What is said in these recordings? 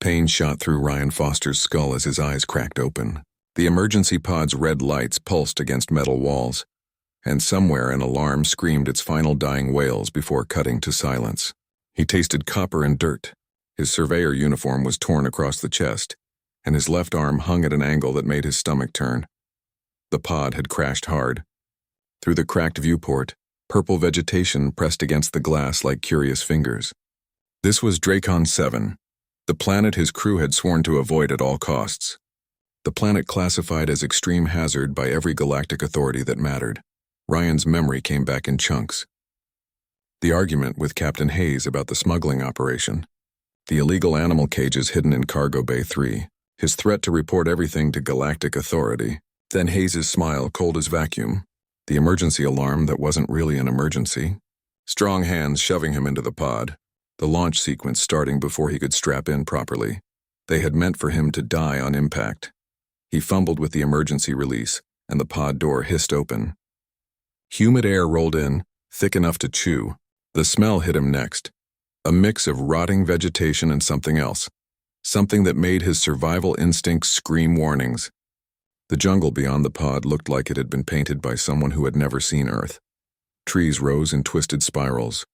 Pain shot through Ryan Foster's skull as his eyes cracked open. The emergency pod's red lights pulsed against metal walls, and somewhere an alarm screamed its final dying wails before cutting to silence. He tasted copper and dirt. His surveyor uniform was torn across the chest, and his left arm hung at an angle that made his stomach turn. The pod had crashed hard. Through the cracked viewport, purple vegetation pressed against the glass like curious fingers. This was Dracon 7, the planet his crew had sworn to avoid at all costs. The planet classified as extreme hazard by every galactic authority that mattered. Ryan's memory came back in chunks. The argument with Captain Hayes about the smuggling operation, the illegal animal cages hidden in Cargo Bay 3, his threat to report everything to galactic authority, then Hayes' smile cold as vacuum, the emergency alarm that wasn't really an emergency, strong hands shoving him into the pod, the launch sequence starting before he could strap in properly. They had meant for him to die on impact. He fumbled with the emergency release, and the pod door hissed open. Humid air rolled in, thick enough to chew. The smell hit him next, a mix of rotting vegetation and something else, something that made his survival instincts scream warnings. The jungle beyond the pod looked like it had been painted by someone who had never seen Earth. Trees rose in twisted spirals,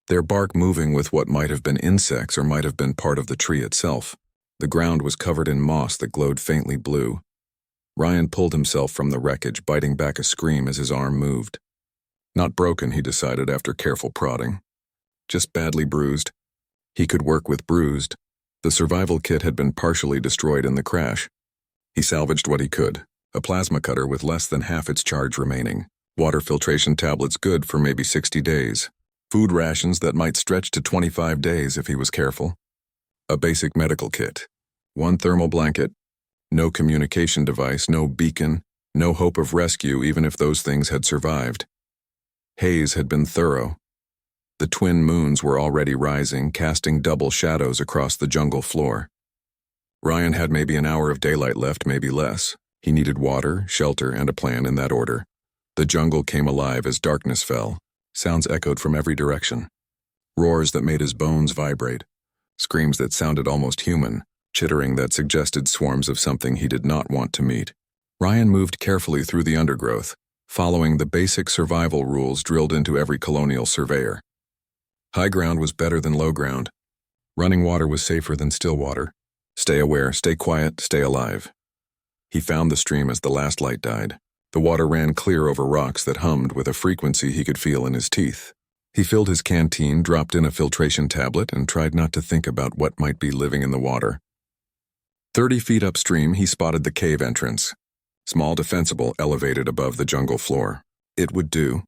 their bark moving with what might have been insects or might have been part of the tree itself. The ground was covered in moss that glowed faintly blue. Ryan pulled himself from the wreckage, biting back a scream as his arm moved. Not broken, he decided after careful prodding. Just badly bruised. He could work with bruised. The survival kit had been partially destroyed in the crash. He salvaged what he could. A plasma cutter with less than half its charge remaining. Water filtration tablets good for maybe 60 days. Food rations that might stretch to 25 days if he was careful. A basic medical kit. One thermal blanket. No communication device, no beacon, no hope of rescue even if those things had survived. Hayes had been thorough. The twin moons were already rising, casting double shadows across the jungle floor. Ryan had maybe an hour of daylight left, maybe less. He needed water, shelter, and a plan in that order. The jungle came alive as darkness fell. Sounds echoed from every direction. Roars that made his bones vibrate. Screams that sounded almost human. Chittering that suggested swarms of something he did not want to meet. Ryan moved carefully through the undergrowth, following the basic survival rules drilled into every colonial surveyor. High ground was better than low ground. Running water was safer than still water. Stay aware, stay quiet, stay alive. He found the stream as the last light died. The water ran clear over rocks that hummed with a frequency he could feel in his teeth. He filled his canteen, dropped in a filtration tablet, and tried not to think about what might be living in the water. 30 feet upstream, he spotted the cave entrance. Small defensible elevated above the jungle floor. It would do.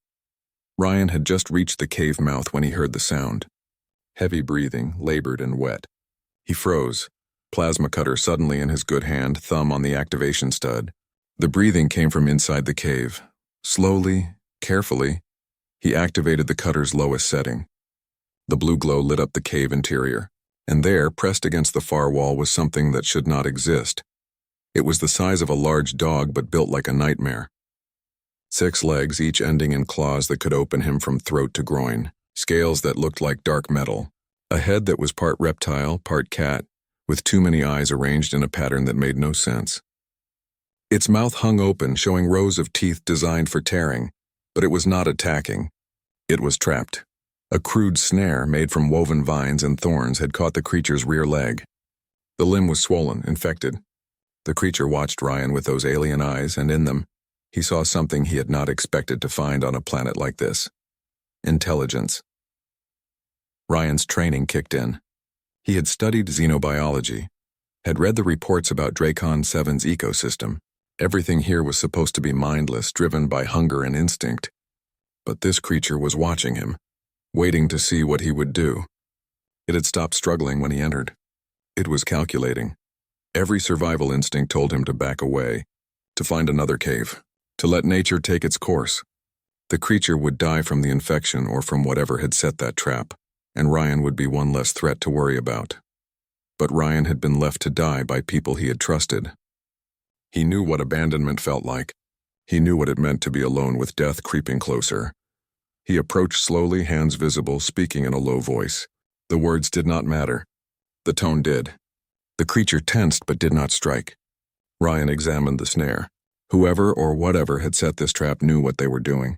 Ryan had just reached the cave mouth when he heard the sound. Heavy breathing, labored and wet. He froze, plasma cutter suddenly in his good hand, thumb on the activation stud. The breathing came from inside the cave. Slowly, carefully, he activated the cutter's lowest setting. The blue glow lit up the cave interior, and there, pressed against the far wall, was something that should not exist. It was the size of a large dog but built like a nightmare. 6 legs, each ending in claws that could open him from throat to groin, scales that looked like dark metal, a head that was part reptile, part cat, with too many eyes arranged in a pattern that made no sense. Its mouth hung open, showing rows of teeth designed for tearing, but it was not attacking. It was trapped. A crude snare made from woven vines and thorns had caught the creature's rear leg. The limb was swollen, infected. The creature watched Ryan with those alien eyes, and in them, he saw something he had not expected to find on a planet like this. Intelligence. Ryan's training kicked in. He had studied xenobiology, had read the reports about Dracon 7's ecosystem. Everything here was supposed to be mindless, driven by hunger and instinct. But this creature was watching him, waiting to see what he would do. It had stopped struggling when he entered. It was calculating. Every survival instinct told him to back away, to find another cave, to let nature take its course. The creature would die from the infection or from whatever had set that trap, and Ryan would be one less threat to worry about. But Ryan had been left to die by people he had trusted. He knew what abandonment felt like. He knew what it meant to be alone with death creeping closer. He approached slowly, hands visible, speaking in a low voice. The words did not matter. The tone did. The creature tensed but did not strike. Ryan examined the snare. Whoever or whatever had set this trap knew what they were doing.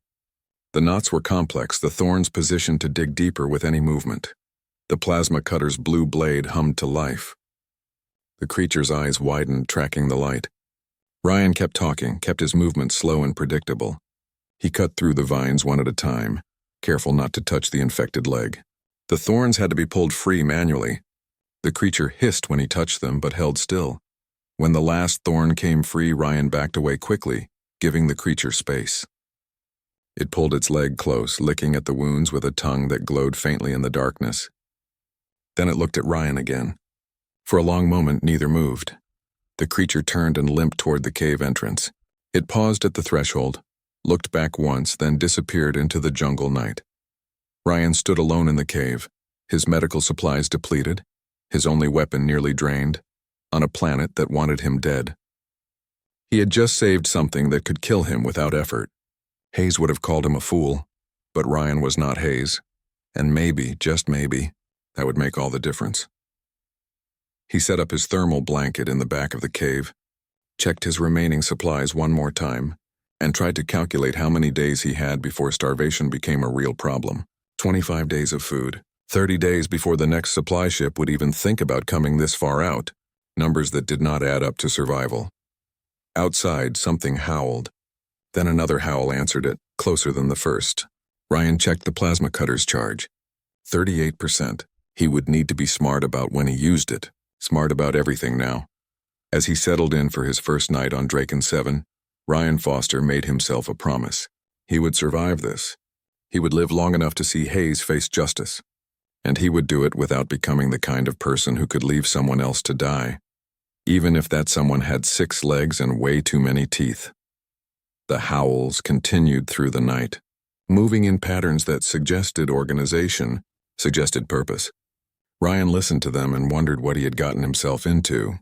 The knots were complex, the thorns positioned to dig deeper with any movement. The plasma cutter's blue blade hummed to life. The creature's eyes widened, tracking the light. Ryan kept talking, kept his movement slow and predictable. He cut through the vines one at a time, careful not to touch the infected leg. The thorns had to be pulled free manually. The creature hissed when he touched them, but held still. When the last thorn came free, Ryan backed away quickly, giving the creature space. It pulled its leg close, licking at the wounds with a tongue that glowed faintly in the darkness. Then it looked at Ryan again. For a long moment, neither moved. The creature turned and limped toward the cave entrance. It paused at the threshold, looked back once, then disappeared into the jungle night. Ryan stood alone in the cave, his medical supplies depleted, his only weapon nearly drained, on a planet that wanted him dead. He had just saved something that could kill him without effort. Hayes would have called him a fool, but Ryan was not Hayes, and maybe, just maybe, that would make all the difference. He set up his thermal blanket in the back of the cave, checked his remaining supplies one more time, and tried to calculate how many days he had before starvation became a real problem. 25 days of food, 30 days before the next supply ship would even think about coming this far out, numbers that did not add up to survival. Outside, something howled. Then another howl answered it, closer than the first. Ryan checked the plasma cutter's charge. 38%. He would need to be smart about when he used it, smart about everything now. As he settled in for his first night on Draken 7, Ryan Foster made himself a promise. He would survive this. He would live long enough to see Hayes face justice. And he would do it without becoming the kind of person who could leave someone else to die, even if that someone had 6 legs and way too many teeth. The howls continued through the night, moving in patterns that suggested organization, suggested purpose. Ryan listened to them and wondered what he had gotten himself into,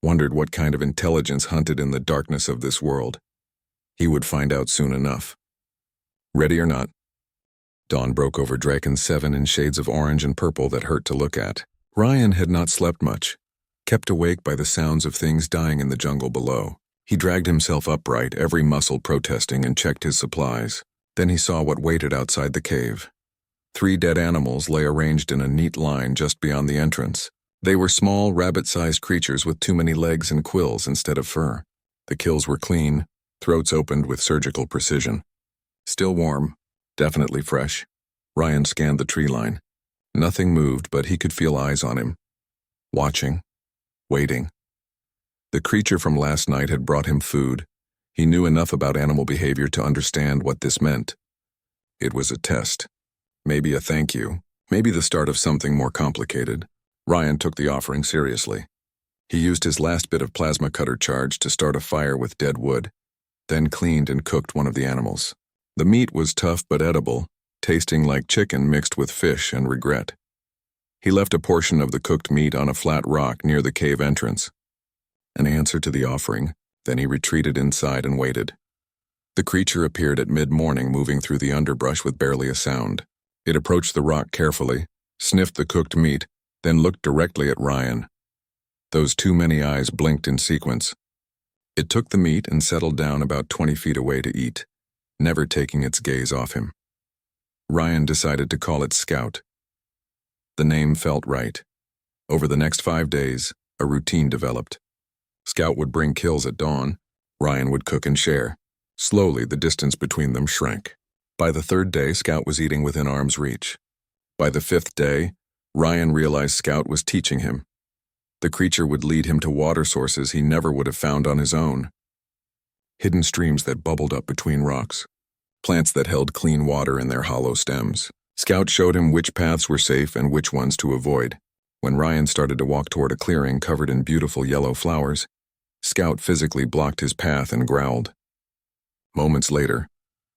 wondered what kind of intelligence hunted in the darkness of this world. He would find out soon enough. Ready or not, dawn broke over Draken 7 in shades of orange and purple that hurt to look at. Ryan had not slept much, kept awake by the sounds of things dying in the jungle below. He dragged himself upright, every muscle protesting, and checked his supplies. Then he saw what waited outside the cave. 3 dead animals lay arranged in a neat line just beyond the entrance. They were small, rabbit-sized creatures with too many legs and quills instead of fur. The kills were clean, throats opened with surgical precision. Still warm, definitely fresh. Ryan scanned the tree line. Nothing moved, but he could feel eyes on him. Watching. Waiting. The creature from last night had brought him food. He knew enough about animal behavior to understand what this meant. It was a test. Maybe a thank you. Maybe the start of something more complicated. Ryan took the offering seriously. He used his last bit of plasma cutter charge to start a fire with dead wood, then cleaned and cooked one of the animals. The meat was tough but edible, tasting like chicken mixed with fish and regret. He left a portion of the cooked meat on a flat rock near the cave entrance. An answer to the offering, then he retreated inside and waited. The creature appeared at mid-morning, moving through the underbrush with barely a sound. It approached the rock carefully, sniffed the cooked meat, then looked directly at Ryan. Those too many eyes blinked in sequence. It took the meat and settled down about 20 feet away to eat, never taking its gaze off him. Ryan decided to call it Scout. The name felt right. Over the next 5 days, a routine developed. Scout would bring kills at dawn. Ryan would cook and share. Slowly, the distance between them shrank. By the 3rd day, Scout was eating within arm's reach. By the 5th day, Ryan realized Scout was teaching him. The creature would lead him to water sources he never would have found on his own. Hidden streams that bubbled up between rocks. Plants that held clean water in their hollow stems. Scout showed him which paths were safe and which ones to avoid. When Ryan started to walk toward a clearing covered in beautiful yellow flowers, Scout physically blocked his path and growled. Moments later,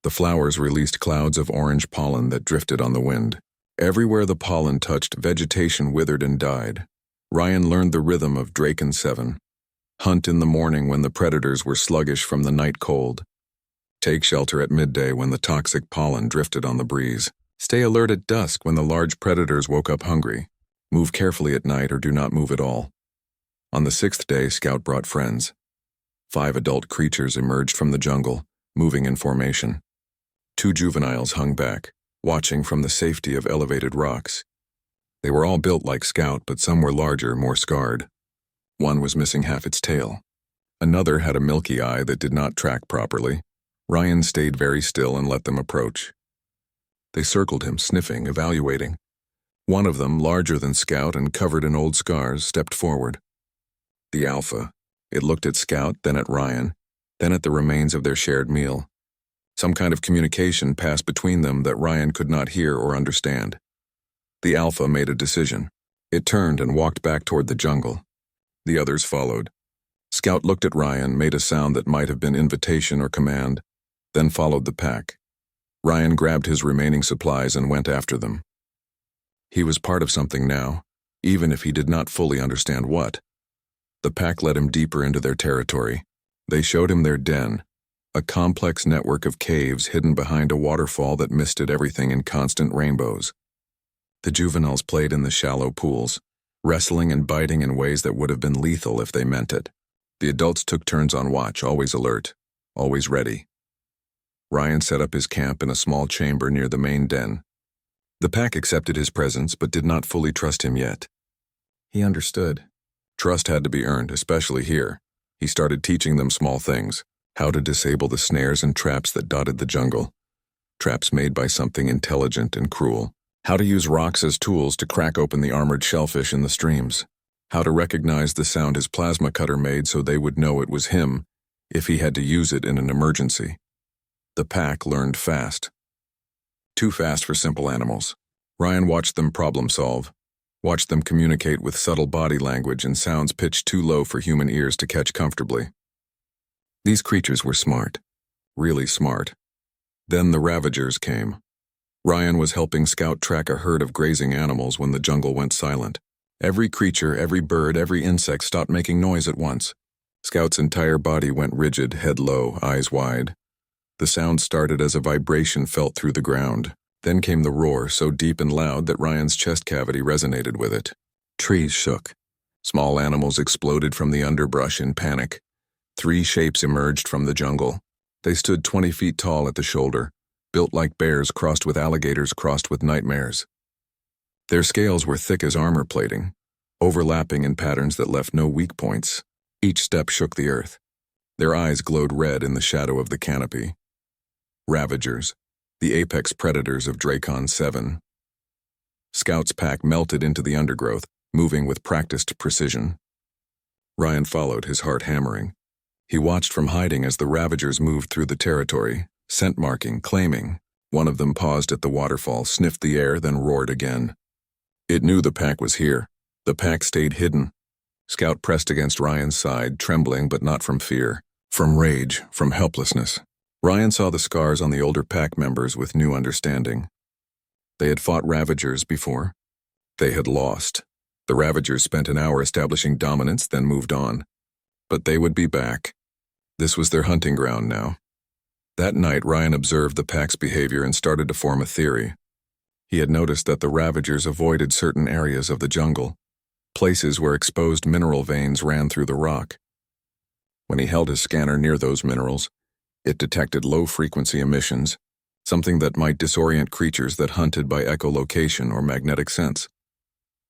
the flowers released clouds of orange pollen that drifted on the wind. Everywhere the pollen touched, vegetation withered and died. Ryan learned the rhythm of Draken 7. Hunt in the morning when the predators were sluggish from the night cold. Take shelter at midday when the toxic pollen drifted on the breeze. Stay alert at dusk when the large predators woke up hungry. Move carefully at night or do not move at all. On the 6th day, Scout brought friends. 5 adult creatures emerged from the jungle, moving in formation. 2 juveniles hung back, watching from the safety of elevated rocks. They were all built like Scout, but some were larger, more scarred. One was missing half its tail. Another had a milky eye that did not track properly. Ryan stayed very still and let them approach. They circled him, sniffing, evaluating. One of them, larger than Scout and covered in old scars, stepped forward. The alpha. It looked at Scout, then at Ryan, then at the remains of their shared meal. Some kind of communication passed between them that Ryan could not hear or understand. The alpha made a decision. It turned and walked back toward the jungle. The others followed. Scout looked at Ryan, made a sound that might have been invitation or command, then followed the pack. Ryan grabbed his remaining supplies and went after them. He was part of something now, even if he did not fully understand what. The pack led him deeper into their territory. They showed him their den, a complex network of caves hidden behind a waterfall that misted everything in constant rainbows. The juveniles played in the shallow pools, wrestling and biting in ways that would have been lethal if they meant it. The adults took turns on watch, always alert, always ready. Ryan set up his camp in a small chamber near the main den. The pack accepted his presence but did not fully trust him yet. He understood. Trust had to be earned, especially here. He started teaching them small things, how to disable the snares and traps that dotted the jungle. Traps made by something intelligent and cruel. How to use rocks as tools to crack open the armored shellfish in the streams. How to recognize the sound his plasma cutter made so they would know it was him if he had to use it in an emergency. The pack learned fast. Too fast for simple animals. Ryan watched them problem solve, watched them communicate with subtle body language and sounds pitched too low for human ears to catch comfortably. These creatures were smart, really smart. Then the Ravagers came. Ryan was helping Scout track a herd of grazing animals when the jungle went silent. Every creature, every bird, every insect stopped making noise at once. Scout's entire body went rigid, head low, eyes wide. The sound started as a vibration felt through the ground. Then came the roar, so deep and loud that Ryan's chest cavity resonated with it. Trees shook. Small animals exploded from the underbrush in panic. 3 shapes emerged from the jungle. They stood 20 feet tall at the shoulder, built like bears crossed with alligators crossed with nightmares. Their scales were thick as armor plating, overlapping in patterns that left no weak points. Each step shook the earth. Their eyes glowed red in the shadow of the canopy. Ravagers, the apex predators of Dracon 7. Scout's pack melted into the undergrowth, moving with practiced precision. Ryan followed, his heart hammering. He watched from hiding as the Ravagers moved through the territory, scent marking, claiming. One of them paused at the waterfall, sniffed the air, then roared again. It knew the pack was here. The pack stayed hidden. Scout pressed against Ryan's side, trembling but not from fear, from rage, from helplessness. Ryan saw the scars on the older pack members with new understanding. They had fought Ravagers before. They had lost. The Ravagers spent an hour establishing dominance, then moved on. But they would be back. This was their hunting ground now. That night, Ryan observed the pack's behavior and started to form a theory. He had noticed that the Ravagers avoided certain areas of the jungle, places where exposed mineral veins ran through the rock. When he held his scanner near those minerals, it detected low-frequency emissions, something that might disorient creatures that hunted by echolocation or magnetic sense.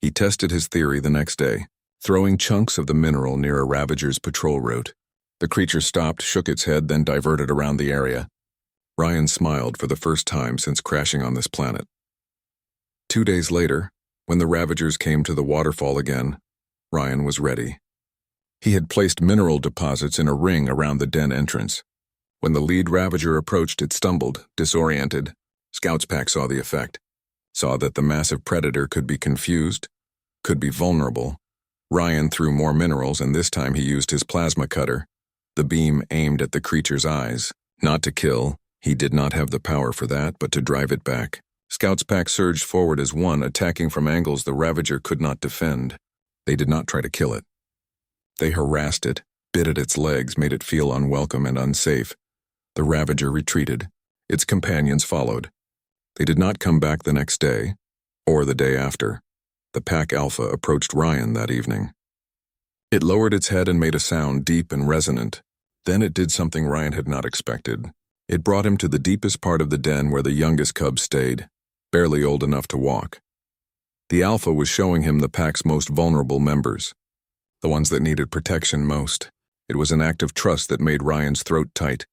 He tested his theory the next day, throwing chunks of the mineral near a Ravager's patrol route. The creature stopped, shook its head, then diverted around the area. Ryan smiled for the first time since crashing on this planet. 2 days later, when the Ravagers came to the waterfall again, Ryan was ready. He had placed mineral deposits in a ring around the den entrance. When the lead Ravager approached, it stumbled, disoriented. Scout's pack saw the effect, saw that the massive predator could be confused, could be vulnerable. Ryan threw more minerals, and this time he used his plasma cutter. The beam aimed at the creature's eyes, not to kill. He did not have the power for that, but to drive it back. Scout's pack surged forward as one, attacking from angles the Ravager could not defend. They did not try to kill it. They harassed it, bit at its legs, made it feel unwelcome and unsafe. The Ravager retreated. Its companions followed. They did not come back the next day, or the day after. The pack alpha approached Ryan that evening. It lowered its head and made a sound deep and resonant. Then it did something Ryan had not expected. It brought him to the deepest part of the den where the youngest cub stayed, barely old enough to walk. The alpha was showing him the pack's most vulnerable members, the ones that needed protection most. It was an act of trust that made Ryan's throat tight.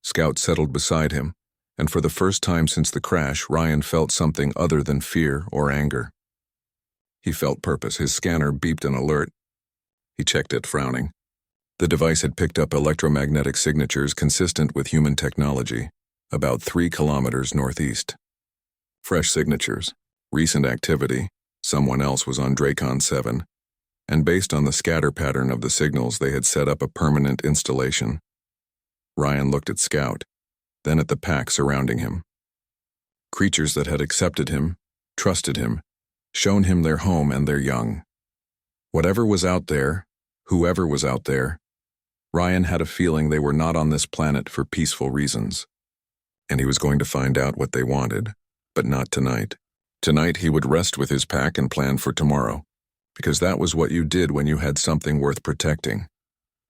Scout settled beside him, and for the first time since the crash, Ryan felt something other than fear or anger. He felt purpose. His scanner beeped an alert. He checked it, frowning. The device had picked up electromagnetic signatures consistent with human technology, about 3 kilometers northeast. Fresh signatures, recent activity, someone else was on Dracon 7, and based on the scatter pattern of the signals, they had set up a permanent installation. Ryan looked at Scout, then at the pack surrounding him. Creatures that had accepted him, trusted him, shown him their home and their young. Whatever was out there, whoever was out there, Ryan had a feeling they were not on this planet for peaceful reasons. And he was going to find out what they wanted, but not tonight. Tonight he would rest with his pack and plan for tomorrow, because that was what you did when you had something worth protecting.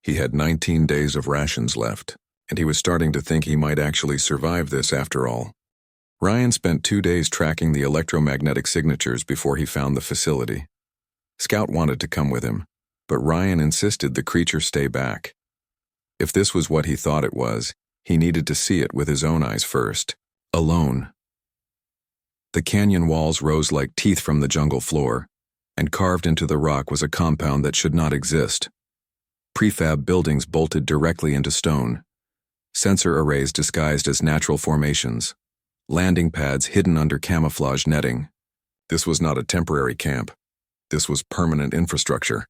He had 19 days of rations left, and he was starting to think he might actually survive this after all. Ryan spent 2 days tracking the electromagnetic signatures before he found the facility. Scout wanted to come with him, but Ryan insisted the creature stay back. If this was what he thought it was, he needed to see it with his own eyes first. Alone. The canyon walls rose like teeth from the jungle floor, and carved into the rock was a compound that should not exist. Prefab buildings bolted directly into stone. Sensor arrays disguised as natural formations. Landing pads hidden under camouflage netting. This was not a temporary camp. This was permanent infrastructure.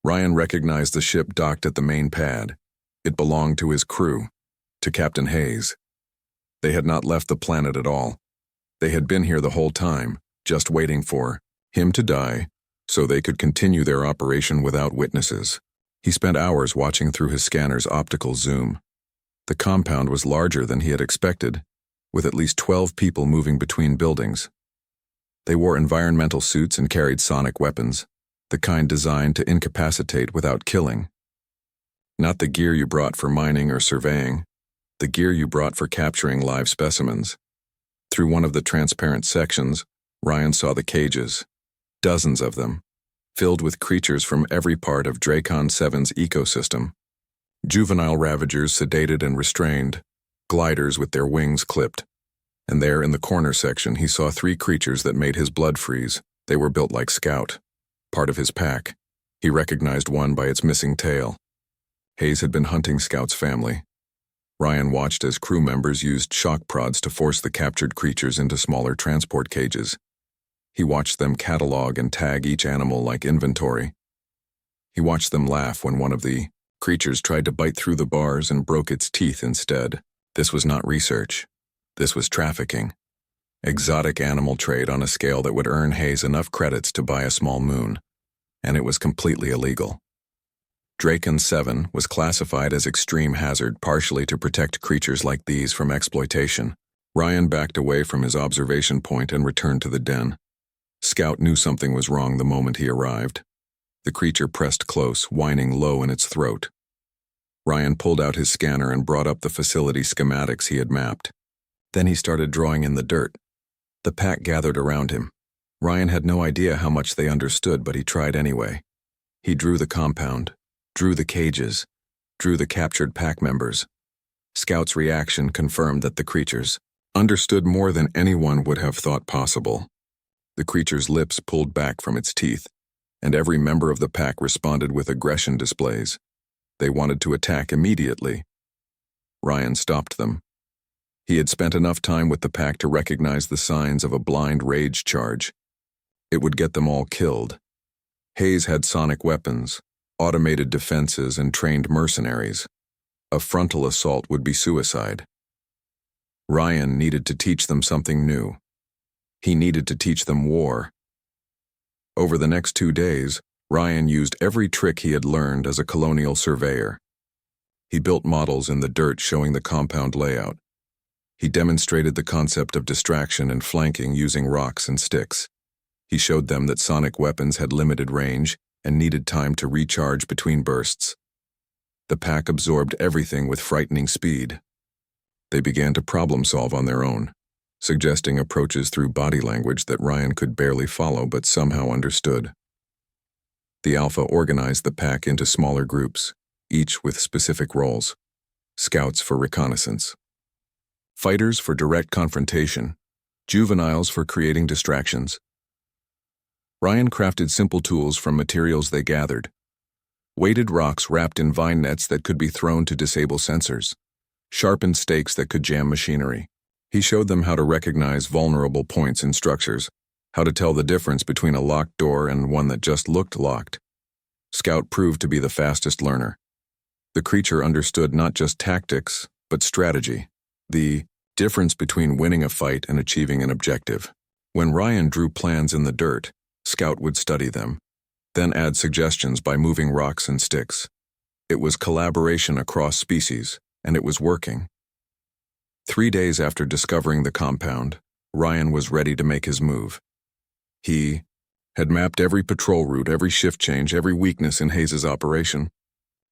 Ryan recognized the ship docked at the main pad. It belonged to his crew, to Captain Hayes. They had not left the planet at all. They had been here the whole time, just waiting for him to die, so they could continue their operation without witnesses. He spent hours watching through his scanner's optical zoom. The compound was larger than he had expected, with at least 12 people moving between buildings. They wore environmental suits and carried sonic weapons, the kind designed to incapacitate without killing. Not the gear you brought for mining or surveying, the gear you brought for capturing live specimens. Through one of the transparent sections, Ryan saw the cages, dozens of them, filled with creatures from every part of Dracon 7's ecosystem. Juvenile ravagers sedated and restrained, gliders with their wings clipped. And there in the corner section he saw 3 creatures that made his blood freeze. They were built like Scout, part of his pack. He recognized one by its missing tail. Hayes had been hunting Scout's family. Ryan watched as crew members used shock prods to force the captured creatures into smaller transport cages. He watched them catalog and tag each animal like inventory. He watched them laugh when one of the creatures tried to bite through the bars and broke its teeth instead. This was not research. This was trafficking. Exotic animal trade on a scale that would earn Hayes enough credits to buy a small moon. And it was completely illegal. Dracon 7 was classified as extreme hazard partially to protect creatures like these from exploitation. Ryan backed away from his observation point and returned to the den. Scout knew something was wrong the moment he arrived. The creature pressed close, whining low in its throat. Ryan pulled out his scanner and brought up the facility schematics he had mapped. Then he started drawing in the dirt. The pack gathered around him. Ryan had no idea how much they understood, but he tried anyway. He drew the compound, drew the cages, drew the captured pack members. Scout's reaction confirmed that the creatures understood more than anyone would have thought possible. The creature's lips pulled back from its teeth, and every member of the pack responded with aggression displays. They wanted to attack immediately. Ryan stopped them. He had spent enough time with the pack to recognize the signs of a blind rage charge. It would get them all killed. Hayes had sonic weapons, automated defenses, and trained mercenaries. A frontal assault would be suicide. Ryan needed to teach them something new. He needed to teach them war. Over the next 2 days, Ryan used every trick he had learned as a colonial surveyor. He built models in the dirt showing the compound layout. He demonstrated the concept of distraction and flanking using rocks and sticks. He showed them that sonic weapons had limited range and needed time to recharge between bursts. The pack absorbed everything with frightening speed. They began to problem-solve on their own, suggesting approaches through body language that Ryan could barely follow but somehow understood. The Alpha organized the pack into smaller groups, each with specific roles: scouts for reconnaissance, fighters for direct confrontation, juveniles for creating distractions. Ryan crafted simple tools from materials they gathered: weighted rocks wrapped in vine nets that could be thrown to disable sensors, sharpened stakes that could jam machinery. He showed them how to recognize vulnerable points in structures, how to tell the difference between a locked door and one that just looked locked. Scout proved to be the fastest learner. The creature understood not just tactics, but strategy, the difference between winning a fight and achieving an objective. When Ryan drew plans in the dirt, Scout would study them, then add suggestions by moving rocks and sticks. It was collaboration across species, and it was working. 3 days after discovering the compound, Ryan was ready to make his move. He had mapped every patrol route, every shift change, every weakness in Hayes' operation.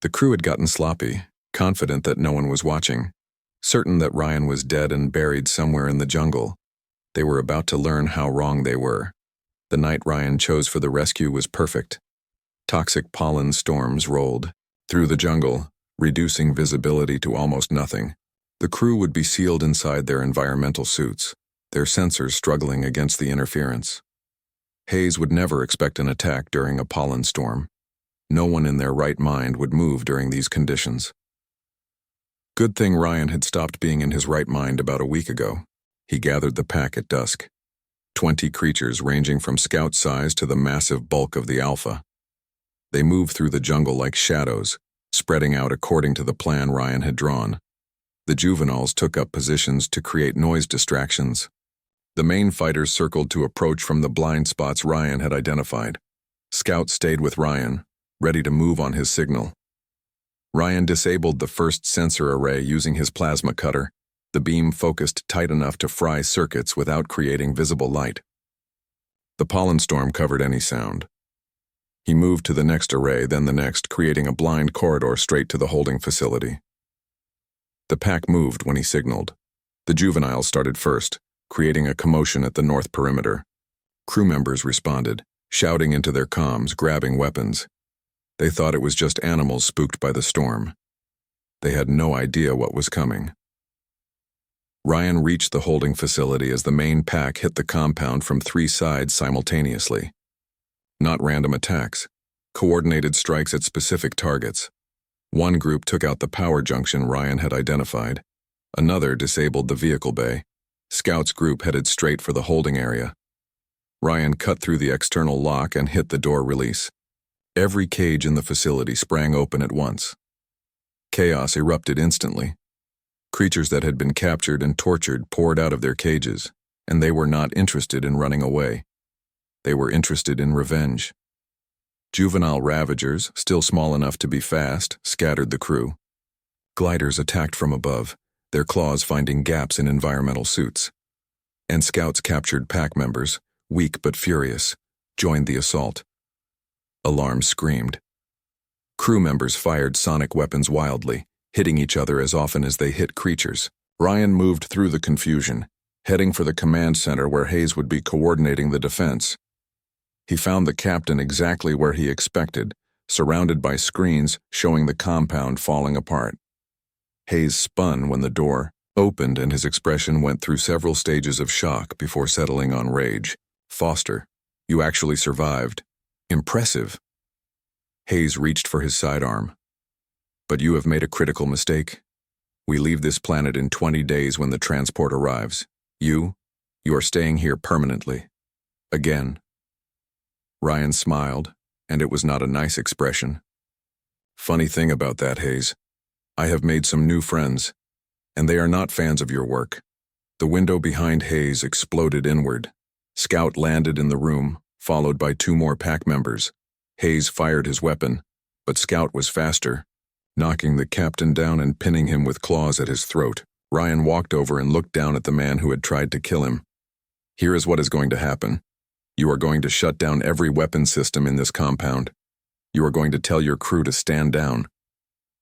The crew had gotten sloppy, confident that no one was watching, certain that Ryan was dead and buried somewhere in the jungle. They were about to learn how wrong they were. The night Ryan chose for the rescue was perfect. Toxic pollen storms rolled through the jungle, reducing visibility to almost nothing. The crew would be sealed inside their environmental suits, their sensors struggling against the interference. Hayes would never expect an attack during a pollen storm. No one in their right mind would move during these conditions. Good thing Ryan had stopped being in his right mind about a week ago. He gathered the pack at dusk. 20 creatures ranging from scout size to the massive bulk of the Alpha. They moved through the jungle like shadows, spreading out according to the plan Ryan had drawn. The juveniles took up positions to create noise distractions. The main fighters circled to approach from the blind spots Ryan had identified. Scout stayed with Ryan, ready to move on his signal. Ryan disabled the first sensor array using his plasma cutter, the beam focused tight enough to fry circuits without creating visible light. The pollen storm covered any sound. He moved to the next array, then the next, creating a blind corridor straight to the holding facility. The pack moved when he signaled. The juveniles started first, creating a commotion at the north perimeter. Crew members responded, shouting into their comms, grabbing weapons. They thought it was just animals spooked by the storm. They had no idea what was coming. Ryan reached the holding facility as the main pack hit the compound from 3 sides simultaneously. Not random attacks, coordinated strikes at specific targets. One group took out the power junction Ryan had identified. Another disabled the vehicle bay. Scout's group headed straight for the holding area. Ryan cut through the external lock and hit the door release. Every cage in the facility sprang open at once. Chaos erupted instantly. Creatures that had been captured and tortured poured out of their cages, and they were not interested in running away. They were interested in revenge. Juvenile ravagers, still small enough to be fast, scattered the crew. Gliders attacked from above, their claws finding gaps in environmental suits. And scouts captured pack members, weak but furious, joined the assault. Alarms screamed. Crew members fired sonic weapons wildly, hitting each other as often as they hit creatures. Ryan moved through the confusion, heading for the command center where Hayes would be coordinating the defense. He found the captain exactly where he expected, surrounded by screens showing the compound falling apart. Hayes spun when the door opened and his expression went through several stages of shock before settling on rage. "Foster, you actually survived. Impressive." Hayes reached for his sidearm. "But you have made a critical mistake. We leave this planet in 20 days when the transport arrives. You are staying here permanently. Again." Ryan smiled, and it was not a nice expression. "Funny thing about that, Hayes. I have made some new friends, and they are not fans of your work." The window behind Hayes exploded inward. Scout landed in the room, followed by 2 more pack members. Hayes fired his weapon, but Scout was faster, knocking the captain down and pinning him with claws at his throat. Ryan walked over and looked down at the man who had tried to kill him. "Here is what is going to happen. You are going to shut down every weapon system in this compound. You are going to tell your crew to stand down.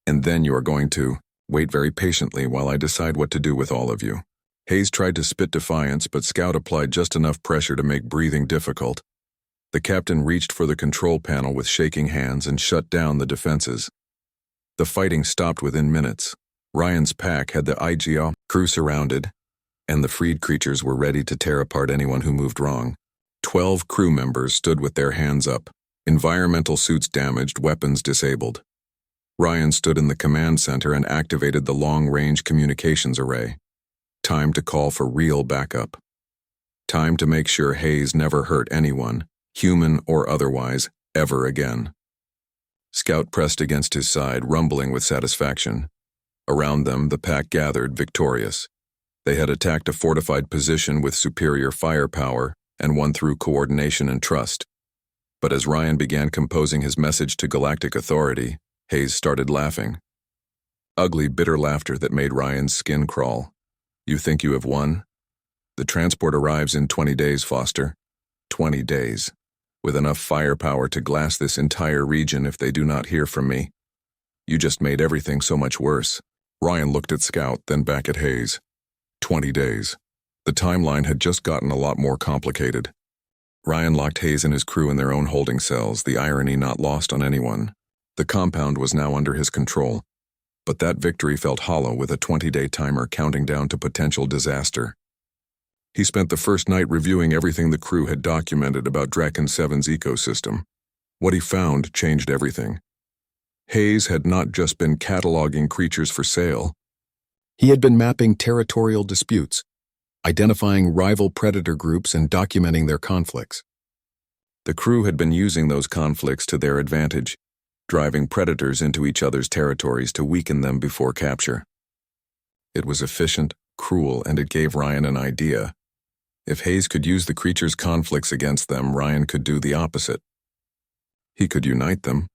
And then you are going to wait very patiently while I decide what to do with all of you." Hayes tried to spit defiance, but Scout applied just enough pressure to make breathing difficult. The captain reached for the control panel with shaking hands and shut down the defenses. The fighting stopped within minutes. Ryan's pack had the HFY crew surrounded, and the freed creatures were ready to tear apart anyone who moved wrong. 12 crew members stood with their hands up, environmental suits damaged, weapons disabled. Ryan stood in the command center and activated the long-range communications array. Time to call for real backup. Time to make sure Hayes never hurt anyone, human or otherwise, ever again. Scout pressed against his side, rumbling with satisfaction. Around them, the pack gathered, victorious. They had attacked a fortified position with superior firepower and won through coordination and trust. But as Ryan began composing his message to Galactic Authority, Hayes started laughing. Ugly, bitter laughter that made Ryan's skin crawl. "You think you have won? The transport arrives in 20 days, Foster. 20 days. With enough firepower to glass this entire region if they do not hear from me. You just made everything so much worse." Ryan looked at Scout, then back at Hayes. 20 days. The timeline had just gotten a lot more complicated. Ryan locked Hayes and his crew in their own holding cells, the irony not lost on anyone. The compound was now under his control. But that victory felt hollow with a 20-day timer counting down to potential disaster. He spent the first night reviewing everything the crew had documented about Draken 7's ecosystem. What he found changed everything. Hayes had not just been cataloging creatures for sale. He had been mapping territorial disputes, identifying rival predator groups and documenting their conflicts. The crew had been using those conflicts to their advantage, driving predators into each other's territories to weaken them before capture. It was efficient, cruel, and it gave Ryan an idea. If Hayes could use the creatures' conflicts against them, Ryan could do the opposite. He could unite them.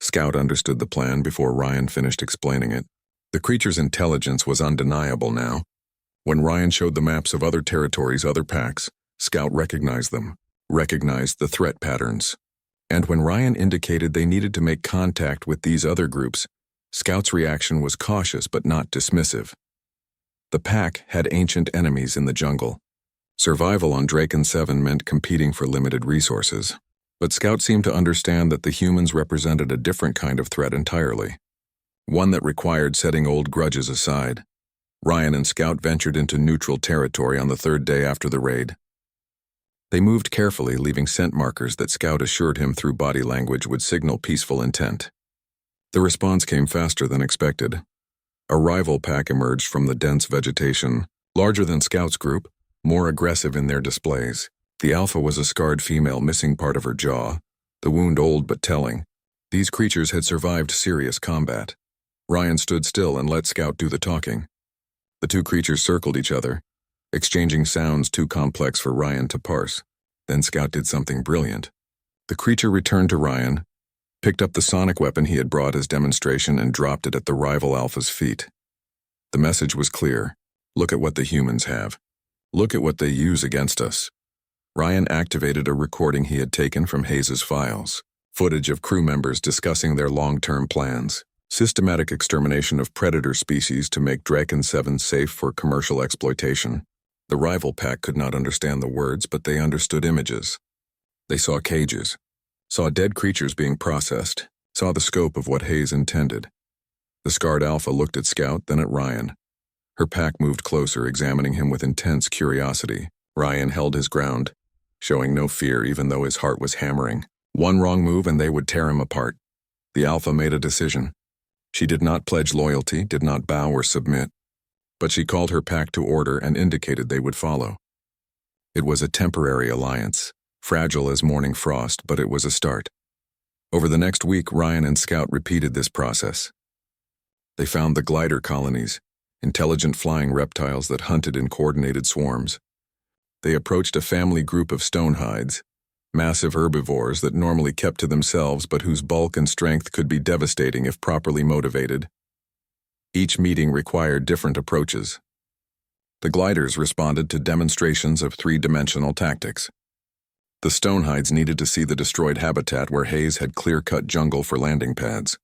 Scout understood the plan before Ryan finished explaining it. The creature's intelligence was undeniable now. When Ryan showed the maps of other territories, other packs, Scout recognized them, recognized the threat patterns. And when Ryan indicated they needed to make contact with these other groups, Scout's reaction was cautious but not dismissive. The pack had ancient enemies in the jungle. Survival on Draken 7 meant competing for limited resources. But Scout seemed to understand that the humans represented a different kind of threat entirely. One that required setting old grudges aside. Ryan and Scout ventured into neutral territory on the third day after the raid. They moved carefully, leaving scent markers that Scout assured him through body language would signal peaceful intent. The response came faster than expected. A rival pack emerged from the dense vegetation, larger than Scout's group, more aggressive in their displays. The alpha was a scarred female missing part of her jaw, the wound old but telling. These creatures had survived serious combat. Ryan stood still and let Scout do the talking. The two creatures circled each other, exchanging sounds too complex for Ryan to parse. Then Scout did something brilliant. The creature returned to Ryan, picked up the sonic weapon he had brought as demonstration and dropped it at the rival alpha's feet. The message was clear. Look at what the humans have. Look at what they use against us. Ryan activated a recording he had taken from Hayes' files. Footage of crew members discussing their long-term plans. Systematic extermination of predator species to make Draken 7 safe for commercial exploitation. The rival pack could not understand the words, but they understood images. They saw cages, saw dead creatures being processed, saw the scope of what Hayes intended. The scarred alpha looked at Scout, then at Ryan. Her pack moved closer, examining him with intense curiosity. Ryan held his ground, showing no fear even though his heart was hammering. One wrong move and they would tear him apart. The alpha made a decision. She did not pledge loyalty, did not bow or submit, but she called her pack to order and indicated they would follow. It was a temporary alliance, fragile as morning frost, but it was a start. Over the next week, Ryan and Scout repeated this process. They found the glider colonies, intelligent flying reptiles that hunted in coordinated swarms. They approached a family group of stonehides, massive herbivores that normally kept to themselves but whose bulk and strength could be devastating if properly motivated. Each meeting required different approaches. The gliders responded to demonstrations of three-dimensional tactics. The Stonehides needed to see the destroyed habitat where Hayes had clear-cut jungle for landing pads.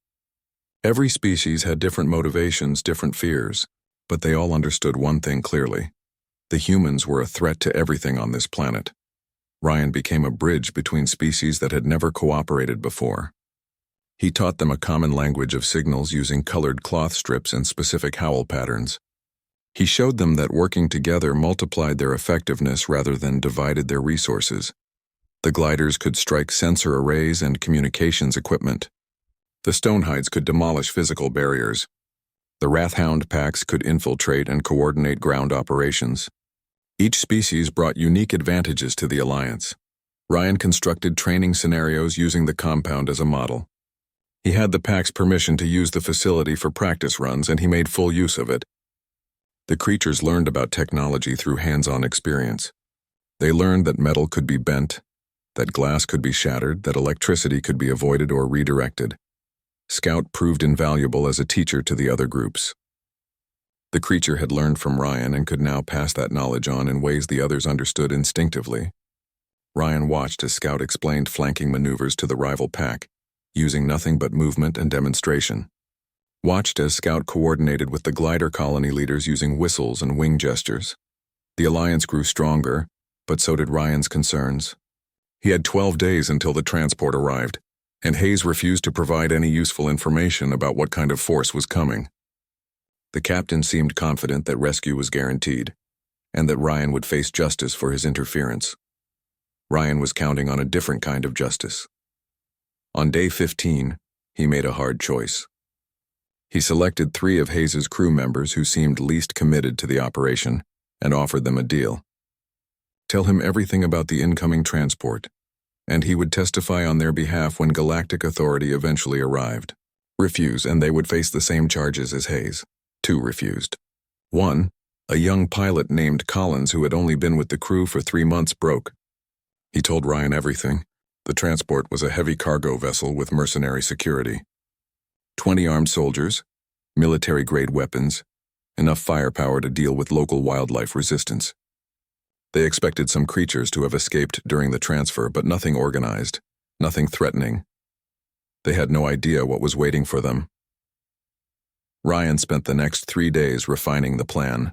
Every species had different motivations, different fears, but they all understood one thing clearly. The humans were a threat to everything on this planet. Ryan became a bridge between species that had never cooperated before. He taught them a common language of signals using colored cloth strips and specific howl patterns. He showed them that working together multiplied their effectiveness rather than divided their resources. The gliders could strike sensor arrays and communications equipment. The Stonehides could demolish physical barriers. The Wrathhound packs could infiltrate and coordinate ground operations. Each species brought unique advantages to the Alliance. Ryan constructed training scenarios using the compound as a model. He had the pack's permission to use the facility for practice runs, and he made full use of it. The creatures learned about technology through hands-on experience. They learned that metal could be bent, that glass could be shattered, that electricity could be avoided or redirected. Scout proved invaluable as a teacher to the other groups. The creature had learned from Ryan and could now pass that knowledge on in ways the others understood instinctively. Ryan watched as Scout explained flanking maneuvers to the rival pack, using nothing but movement and demonstration. Watched as Scout coordinated with the glider colony leaders using whistles and wing gestures. The Alliance grew stronger, but so did Ryan's concerns. He had 12 days until the transport arrived, and Hayes refused to provide any useful information about what kind of force was coming. The captain seemed confident that rescue was guaranteed, and that Ryan would face justice for his interference. Ryan was counting on a different kind of justice. On day 15, he made a hard choice. He selected 3 of Hayes' crew members who seemed least committed to the operation and offered them a deal. Tell him everything about the incoming transport, and he would testify on their behalf when Galactic Authority eventually arrived. Refuse, and they would face the same charges as Hayes. 2 refused. 1, a young pilot named Collins who had only been with the crew for 3 months, broke. He told Ryan everything. The transport was a heavy cargo vessel with mercenary security. 20 armed soldiers, military-grade weapons, enough firepower to deal with local wildlife resistance. They expected some creatures to have escaped during the transfer, but nothing organized, nothing threatening. They had no idea what was waiting for them. Ryan spent the next 3 days refining the plan.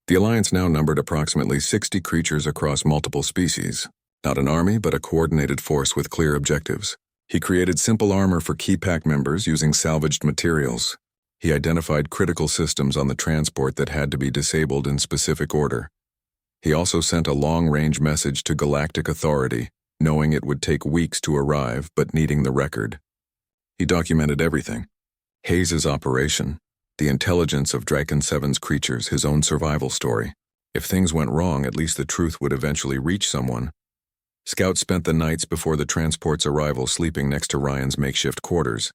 The Alliance now numbered approximately 60 creatures across multiple species. Not an army, but a coordinated force with clear objectives. He created simple armor for key pack members using salvaged materials. He identified critical systems on the transport that had to be disabled in specific order. He also sent a long-range message to Galactic Authority, knowing it would take weeks to arrive but needing the record. He documented everything. Hayes' operation, the intelligence of Draken 7's creatures, his own survival story. If things went wrong, at least the truth would eventually reach someone. Scout spent the nights before the transport's arrival sleeping next to Ryan's makeshift quarters.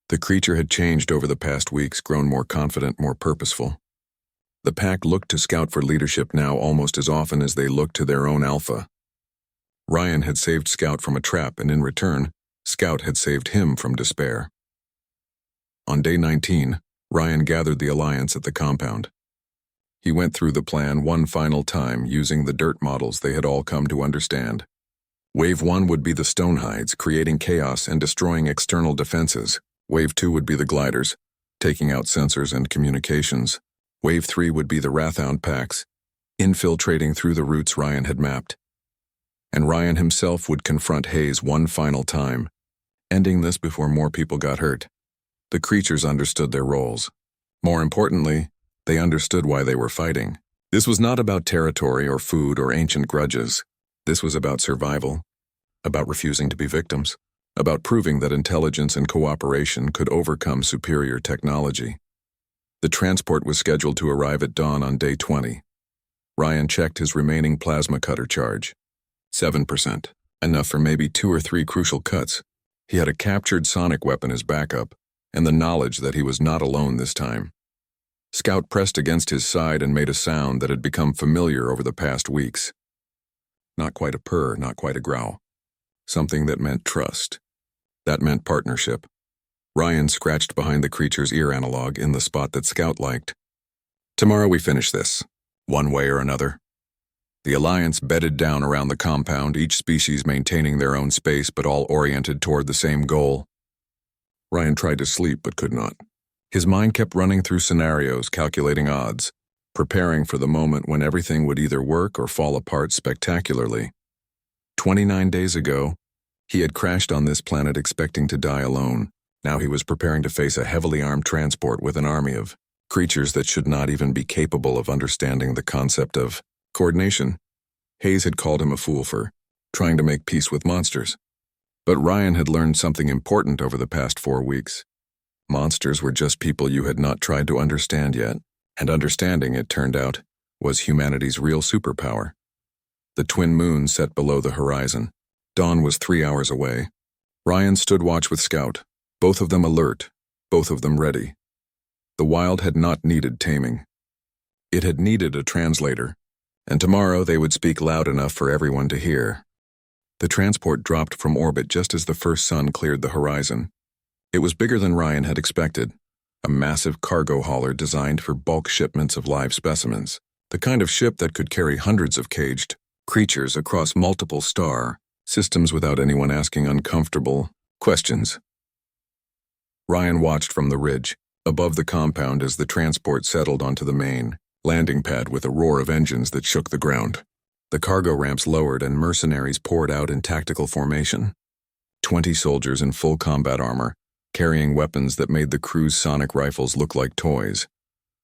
The creature had changed over the past weeks, grown more confident, more purposeful. The pack looked to Scout for leadership now almost as often as they looked to their own alpha. Ryan had saved Scout from a trap, and in return, Scout had saved him from despair. On day 19, Ryan gathered the Alliance at the compound. He went through the plan one final time using the dirt models they had all come to understand. Wave 1 would be the Stonehides, creating chaos and destroying external defenses. Wave 2 would be the gliders, taking out sensors and communications. Wave 3 would be the Wrathhound packs, infiltrating through the routes Ryan had mapped. And Ryan himself would confront Hayes one final time, ending this before more people got hurt. The creatures understood their roles. More importantly, they understood why they were fighting. This was not about territory or food or ancient grudges. This was about survival, about refusing to be victims, about proving that intelligence and cooperation could overcome superior technology. The transport was scheduled to arrive at dawn on day 20. Ryan checked his remaining plasma cutter charge. 7%, enough for maybe 2 or 3 crucial cuts. He had a captured sonic weapon as backup, and the knowledge that he was not alone this time. Scout pressed against his side and made a sound that had become familiar over the past weeks. Not quite a purr, not quite a growl. Something that meant trust. That meant partnership. Ryan scratched behind the creature's ear analog in the spot that Scout liked. Tomorrow we finish this, one way or another. The Alliance bedded down around the compound, each species maintaining their own space but all oriented toward the same goal. Ryan tried to sleep but could not. His mind kept running through scenarios, calculating odds, preparing for the moment when everything would either work or fall apart spectacularly. 29 days ago, he had crashed on this planet expecting to die alone. Now he was preparing to face a heavily armed transport with an army of creatures that should not even be capable of understanding the concept of coordination. Hayes had called him a fool for trying to make peace with monsters. But Ryan had learned something important over the past 4 weeks. Monsters were just people you had not tried to understand yet, and understanding, it turned out, was humanity's real superpower. The twin moons set below the horizon. Dawn was 3 hours away. Ryan stood watch with Scout, both of them alert, both of them ready. The wild had not needed taming. It had needed a translator, and tomorrow they would speak loud enough for everyone to hear. The transport dropped from orbit just as the first sun cleared the horizon. It was bigger than Ryan had expected, a massive cargo hauler designed for bulk shipments of live specimens, the kind of ship that could carry hundreds of caged creatures across multiple star systems without anyone asking uncomfortable questions. Ryan watched from the ridge, above the compound as the transport settled onto the main landing pad with a roar of engines that shook the ground. The cargo ramps lowered and mercenaries poured out in tactical formation. 20 soldiers in full combat armor, carrying weapons that made the crew's sonic rifles look like toys.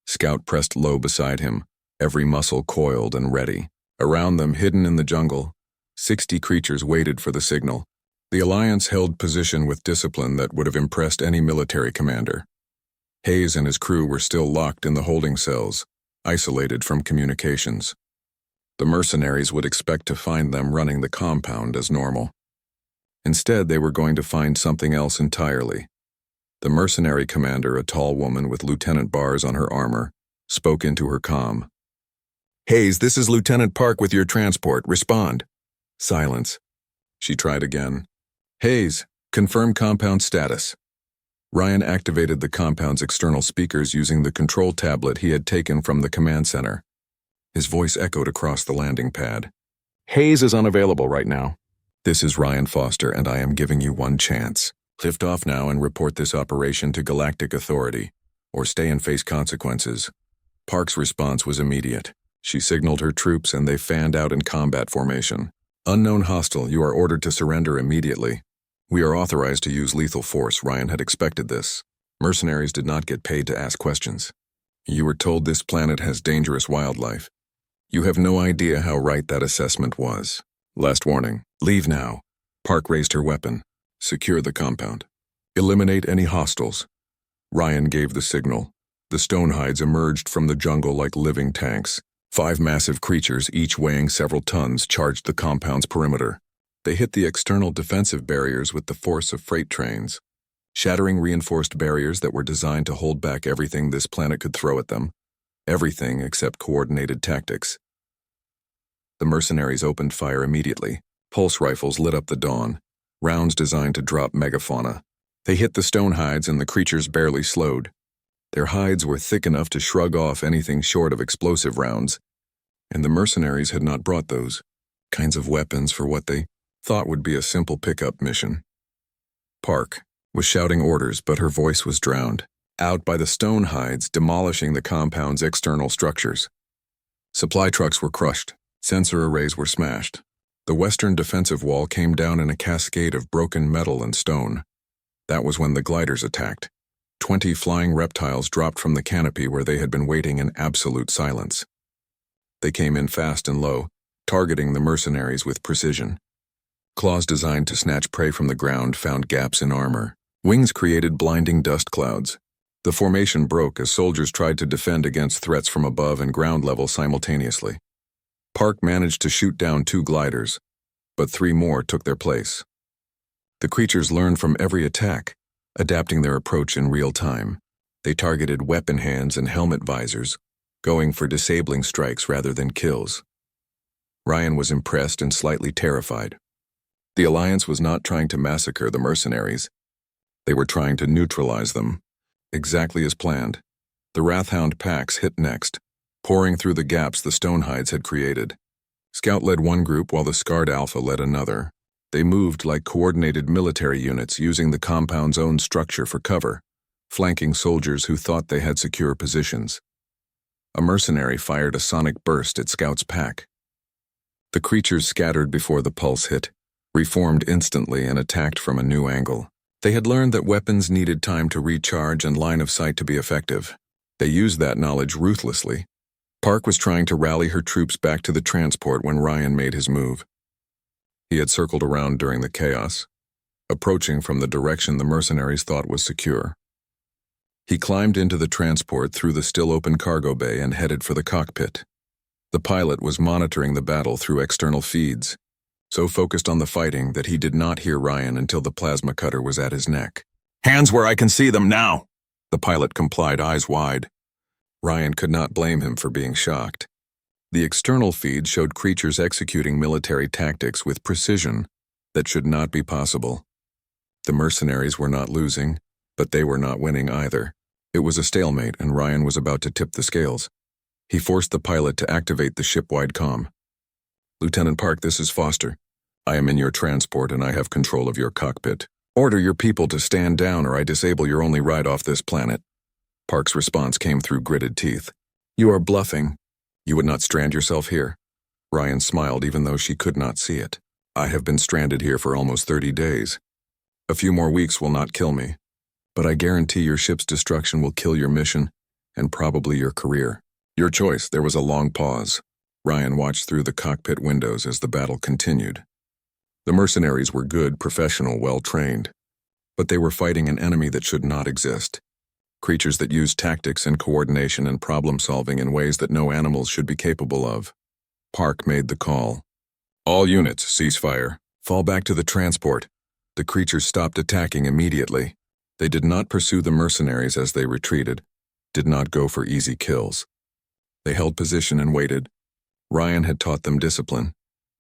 Scout pressed low beside him, every muscle coiled and ready. Around them, hidden in the jungle, 60 creatures waited for the signal. The Alliance held position with discipline that would have impressed any military commander. Hayes and his crew were still locked in the holding cells, isolated from communications. The mercenaries would expect to find them running the compound as normal. Instead, they were going to find something else entirely. The mercenary commander, a tall woman with lieutenant bars on her armor, spoke into her comm. "Hayes, this is Lieutenant Park with your transport. Respond." Silence. She tried again. "Hayes, confirm compound status." Ryan activated the compound's external speakers using the control tablet he had taken from the command center. His voice echoed across the landing pad. "Hayes is unavailable right now. This is Ryan Foster, and I am giving you one chance. Lift off now and report this operation to Galactic Authority, or stay and face consequences." Park's response was immediate. She signaled her troops and they fanned out in combat formation. "Unknown hostile, you are ordered to surrender immediately. We are authorized to use lethal force." Ryan had expected this. Mercenaries did not get paid to ask questions. "You were told this planet has dangerous wildlife. You have no idea how right that assessment was. Last warning, leave now." Park raised her weapon. "Secure the compound. Eliminate any hostiles." Ryan gave the signal. The stonehides emerged from the jungle like living tanks. 5 massive creatures, each weighing several tons, charged the compound's perimeter. They hit the external defensive barriers with the force of freight trains, shattering reinforced barriers that were designed to hold back everything this planet could throw at them. Everything except coordinated tactics. The mercenaries opened fire immediately. Pulse rifles lit up the dawn, rounds designed to drop megafauna. They hit the stonehides and the creatures barely slowed. Their hides were thick enough to shrug off anything short of explosive rounds, and the mercenaries had not brought those kinds of weapons for what they thought would be a simple pickup mission. Park was shouting orders, but her voice was drowned out by the stonehides demolishing the compound's external structures. Supply trucks were crushed. Sensor arrays were smashed. The western defensive wall came down in a cascade of broken metal and stone. That was when the gliders attacked. 20 flying reptiles dropped from the canopy where they had been waiting in absolute silence. They came in fast and low, targeting the mercenaries with precision. Claws designed to snatch prey from the ground found gaps in armor. Wings created blinding dust clouds. The formation broke as soldiers tried to defend against threats from above and ground level simultaneously. Park managed to shoot down 2 gliders, but 3 more took their place. The creatures learned from every attack, adapting their approach in real time. They targeted weapon hands and helmet visors, going for disabling strikes rather than kills. Ryan was impressed and slightly terrified. The Alliance was not trying to massacre the mercenaries. They were trying to neutralize them. Exactly as planned. The Wrathhound packs hit next, pouring through the gaps the stonehides had created. Scout led one group while the Scarred Alpha led another. They moved like coordinated military units using the compound's own structure for cover, flanking soldiers who thought they had secure positions. A mercenary fired a sonic burst at Scout's pack. The creatures scattered before the pulse hit, reformed instantly and attacked from a new angle. They had learned that weapons needed time to recharge and line of sight to be effective. They used that knowledge ruthlessly. Park was trying to rally her troops back to the transport when Ryan made his move. He had circled around during the chaos, approaching from the direction the mercenaries thought was secure. He climbed into the transport through the still-open cargo bay and headed for the cockpit. The pilot was monitoring the battle through external feeds, so focused on the fighting that he did not hear Ryan until the plasma cutter was at his neck. "Hands where I can see them now!" The pilot complied, eyes wide. Ryan could not blame him for being shocked. The external feed showed creatures executing military tactics with precision that should not be possible. The mercenaries were not losing, but they were not winning either. It was a stalemate, and Ryan was about to tip the scales. He forced the pilot to activate the ship-wide comm. "Lieutenant Park, this is Foster. I am in your transport and I have control of your cockpit. Order your people to stand down or I disable your only ride off this planet." Park's response came through gritted teeth. "You are bluffing. You would not strand yourself here." Ryan smiled even though she could not see it. "I have been stranded here for almost 30 days. A few more weeks will not kill me, but I guarantee your ship's destruction will kill your mission and probably your career. Your choice." There was a long pause. Ryan watched through the cockpit windows as the battle continued. The mercenaries were good, professional, well-trained, but they were fighting an enemy that should not exist. Creatures that used tactics and coordination and problem-solving in ways that no animals should be capable of. Park made the call. "All units, cease fire. Fall back to the transport." The creatures stopped attacking immediately. They did not pursue the mercenaries as they retreated, did not go for easy kills. They held position and waited. Ryan had taught them discipline,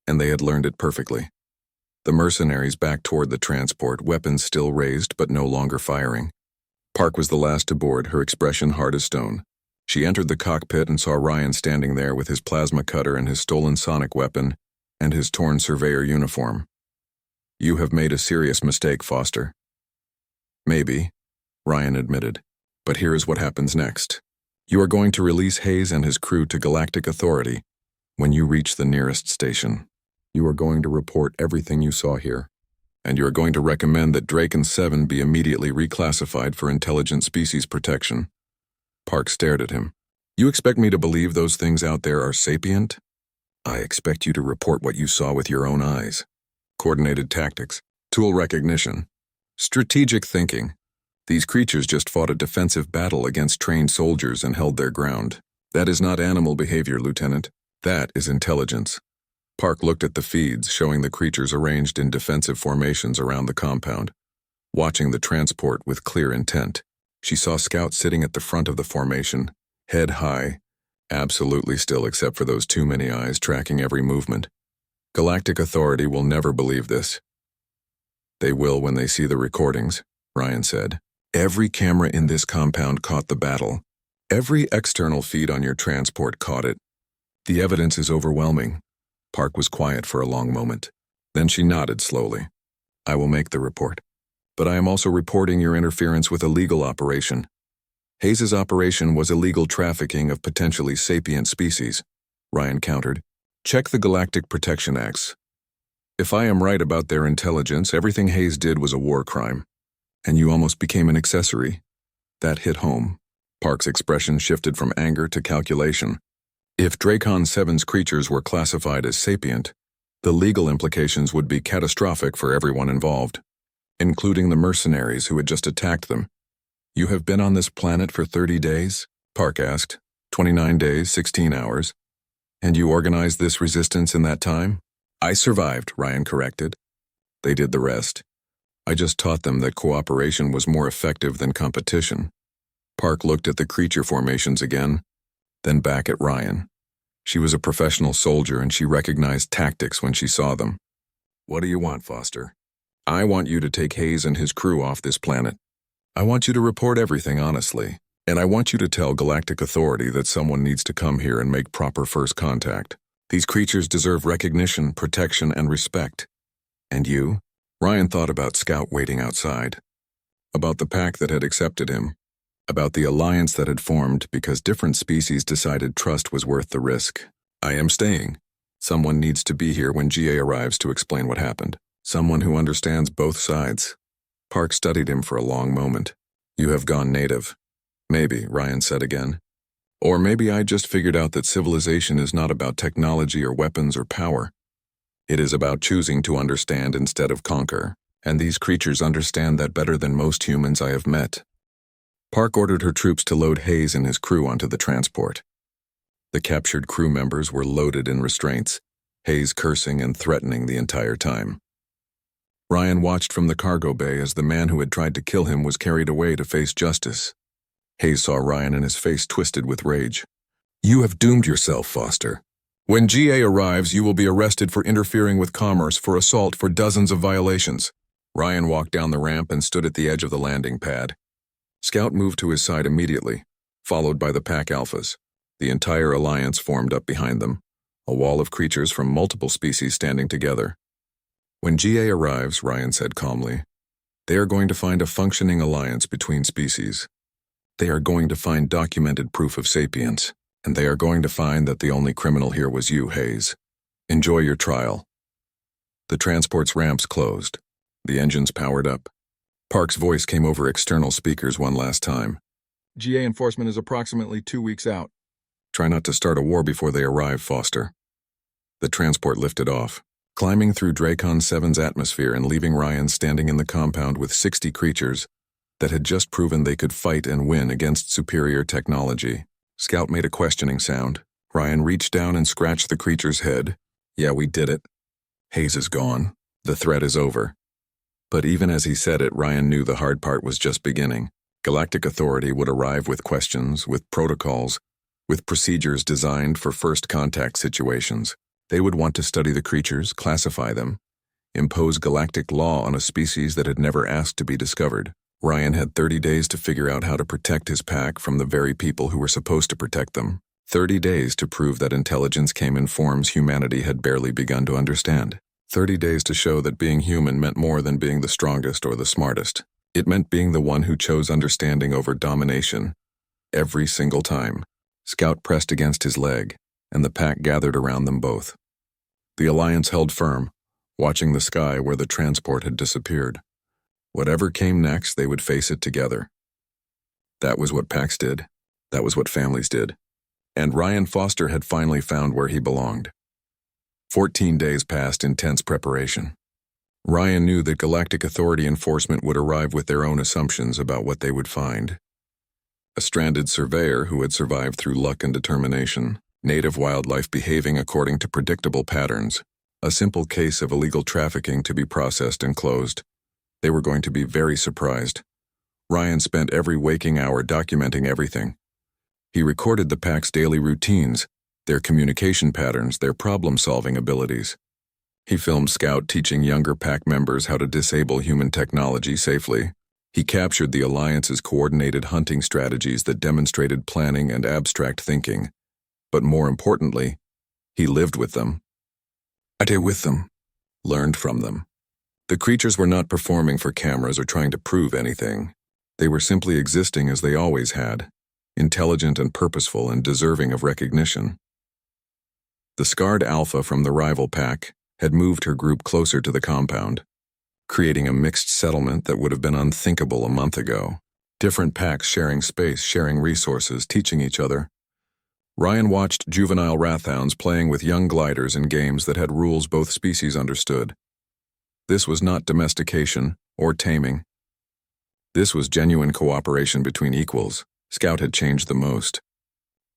and they had learned it perfectly. The mercenaries backed toward the transport, weapons still raised but no longer firing. Park was the last to board, her expression hard as stone. She entered the cockpit and saw Ryan standing there with his plasma cutter and his stolen sonic weapon and his torn surveyor uniform. "You have made a serious mistake, Foster." "Maybe," Ryan admitted, "but here is what happens next. You are going to release Hayes and his crew to Galactic Authority when you reach the nearest station. You are going to report everything you saw here, and you are going to recommend that Drake and Seven be immediately reclassified for intelligent species protection." Park stared at him. "You expect me to believe those things out there are sapient?" "I expect you to report what you saw with your own eyes. Coordinated tactics, tool recognition, strategic thinking. These creatures just fought a defensive battle against trained soldiers and held their ground. That is not animal behavior, Lieutenant. That is intelligence." Park looked at the feeds showing the creatures arranged in defensive formations around the compound, watching the transport with clear intent. She saw Scout sitting at the front of the formation, head high, absolutely still except for those too many eyes tracking every movement. Galactic Authority will never believe this. "They will when they see the recordings," Ryan said. "Every camera in this compound caught the battle. Every external feed on your transport caught it. The evidence is overwhelming." Park was quiet for a long moment. Then she nodded slowly. "I will make the report. But I am also reporting your interference with a legal operation. Hayes's operation was illegal trafficking of potentially sapient species," Ryan countered. "Check the Galactic Protection Acts. If I am right about their intelligence, everything Hayes did was a war crime. And you almost became an accessory." That hit home. Park's expression shifted from anger to calculation. If Dracon 7's creatures were classified as sapient, the legal implications would be catastrophic for everyone involved, including the mercenaries who had just attacked them. "You have been on this planet for 30 days?" Park asked. 29 days, 16 hours. "And you organized this resistance in that time?" "I survived," Ryan corrected. "They did the rest. I just taught them that cooperation was more effective than competition." Park looked at the creature formations again, then back at Ryan. She was a professional soldier and she recognized tactics when she saw them. "What do you want, Foster?" "I want you to take Hayes and his crew off this planet. I want you to report everything honestly, and I want you to tell Galactic Authority that someone needs to come here and make proper first contact. These creatures deserve recognition, protection, and respect. And you? Ryan thought about Scout waiting outside, about the pack that had accepted him, about the alliance that had formed because different species decided trust was worth the risk. I am staying. Someone needs to be here when GA arrives to explain what happened. Someone who understands both sides. Park studied him for a long moment. You have gone native. Maybe, Ryan said again. Or maybe I just figured out that civilization is not about technology or weapons or power. It is about choosing to understand instead of conquer, and these creatures understand that better than most humans I have met. Park ordered her troops to load Hayes and his crew onto the transport. The captured crew members were loaded in restraints, Hayes cursing and threatening the entire time. Ryan watched from the cargo bay as the man who had tried to kill him was carried away to face justice. Hayes saw Ryan and his face twisted with rage. You have doomed yourself, Foster. When GA arrives, you will be arrested for interfering with commerce, for assault, for dozens of violations. Ryan walked down the ramp and stood at the edge of the landing pad. Scout moved to his side immediately, followed by the pack alphas. The entire alliance formed up behind them, a wall of creatures from multiple species standing together. When GA arrives, Ryan said calmly, they are going to find a functioning alliance between species. They are going to find documented proof of sapience, and they are going to find that the only criminal here was you, Hayes. Enjoy your trial. The transport's ramps closed. The engines powered up. Park's voice came over external speakers one last time. GA enforcement is approximately 2 weeks out. Try not to start a war before they arrive, Foster. The transport lifted off, climbing through Dracon 7's atmosphere and leaving Ryan standing in the compound with 60 creatures that had just proven they could fight and win against superior technology. Scout made a questioning sound. Ryan reached down and scratched the creature's head. Yeah, we did it. Hayes is gone. The threat is over. But even as he said it, Ryan knew the hard part was just beginning. Galactic Authority would arrive with questions, with protocols, with procedures designed for first contact situations. They would want to study the creatures, classify them, impose galactic law on a species that had never asked to be discovered. Ryan had 30 days to figure out how to protect his pack from the very people who were supposed to protect them. 30 days to prove that intelligence came in forms humanity had barely begun to understand. 30 days to show that being human meant more than being the strongest or the smartest. It meant being the one who chose understanding over domination. Every single time. Scout pressed against his leg, and the pack gathered around them both. The alliance held firm, watching the sky where the transport had disappeared. Whatever came next, they would face it together. That was what packs did. That was what families did. And Ryan Foster had finally found where he belonged. 14 days passed in tense preparation. Ryan knew that Galactic Authority enforcement would arrive with their own assumptions about what they would find. A stranded surveyor who had survived through luck and determination, native wildlife behaving according to predictable patterns, a simple case of illegal trafficking to be processed and closed. They were going to be very surprised. Ryan spent every waking hour documenting everything. He recorded the pack's daily routines, their communication patterns, their problem-solving abilities. He filmed Scout teaching younger pack members how to disable human technology safely. He captured the Alliance's coordinated hunting strategies that demonstrated planning and abstract thinking. But more importantly, he lived with them. Ate with them. Learned from them. The creatures were not performing for cameras or trying to prove anything. They were simply existing as they always had, intelligent and purposeful and deserving of recognition. The scarred alpha from the rival pack had moved her group closer to the compound, creating a mixed settlement that would have been unthinkable a month ago. Different packs sharing space, sharing resources, teaching each other. Ryan watched juvenile wrathhounds playing with young gliders in games that had rules both species understood. This was not domestication or taming. This was genuine cooperation between equals. Scout had changed the most.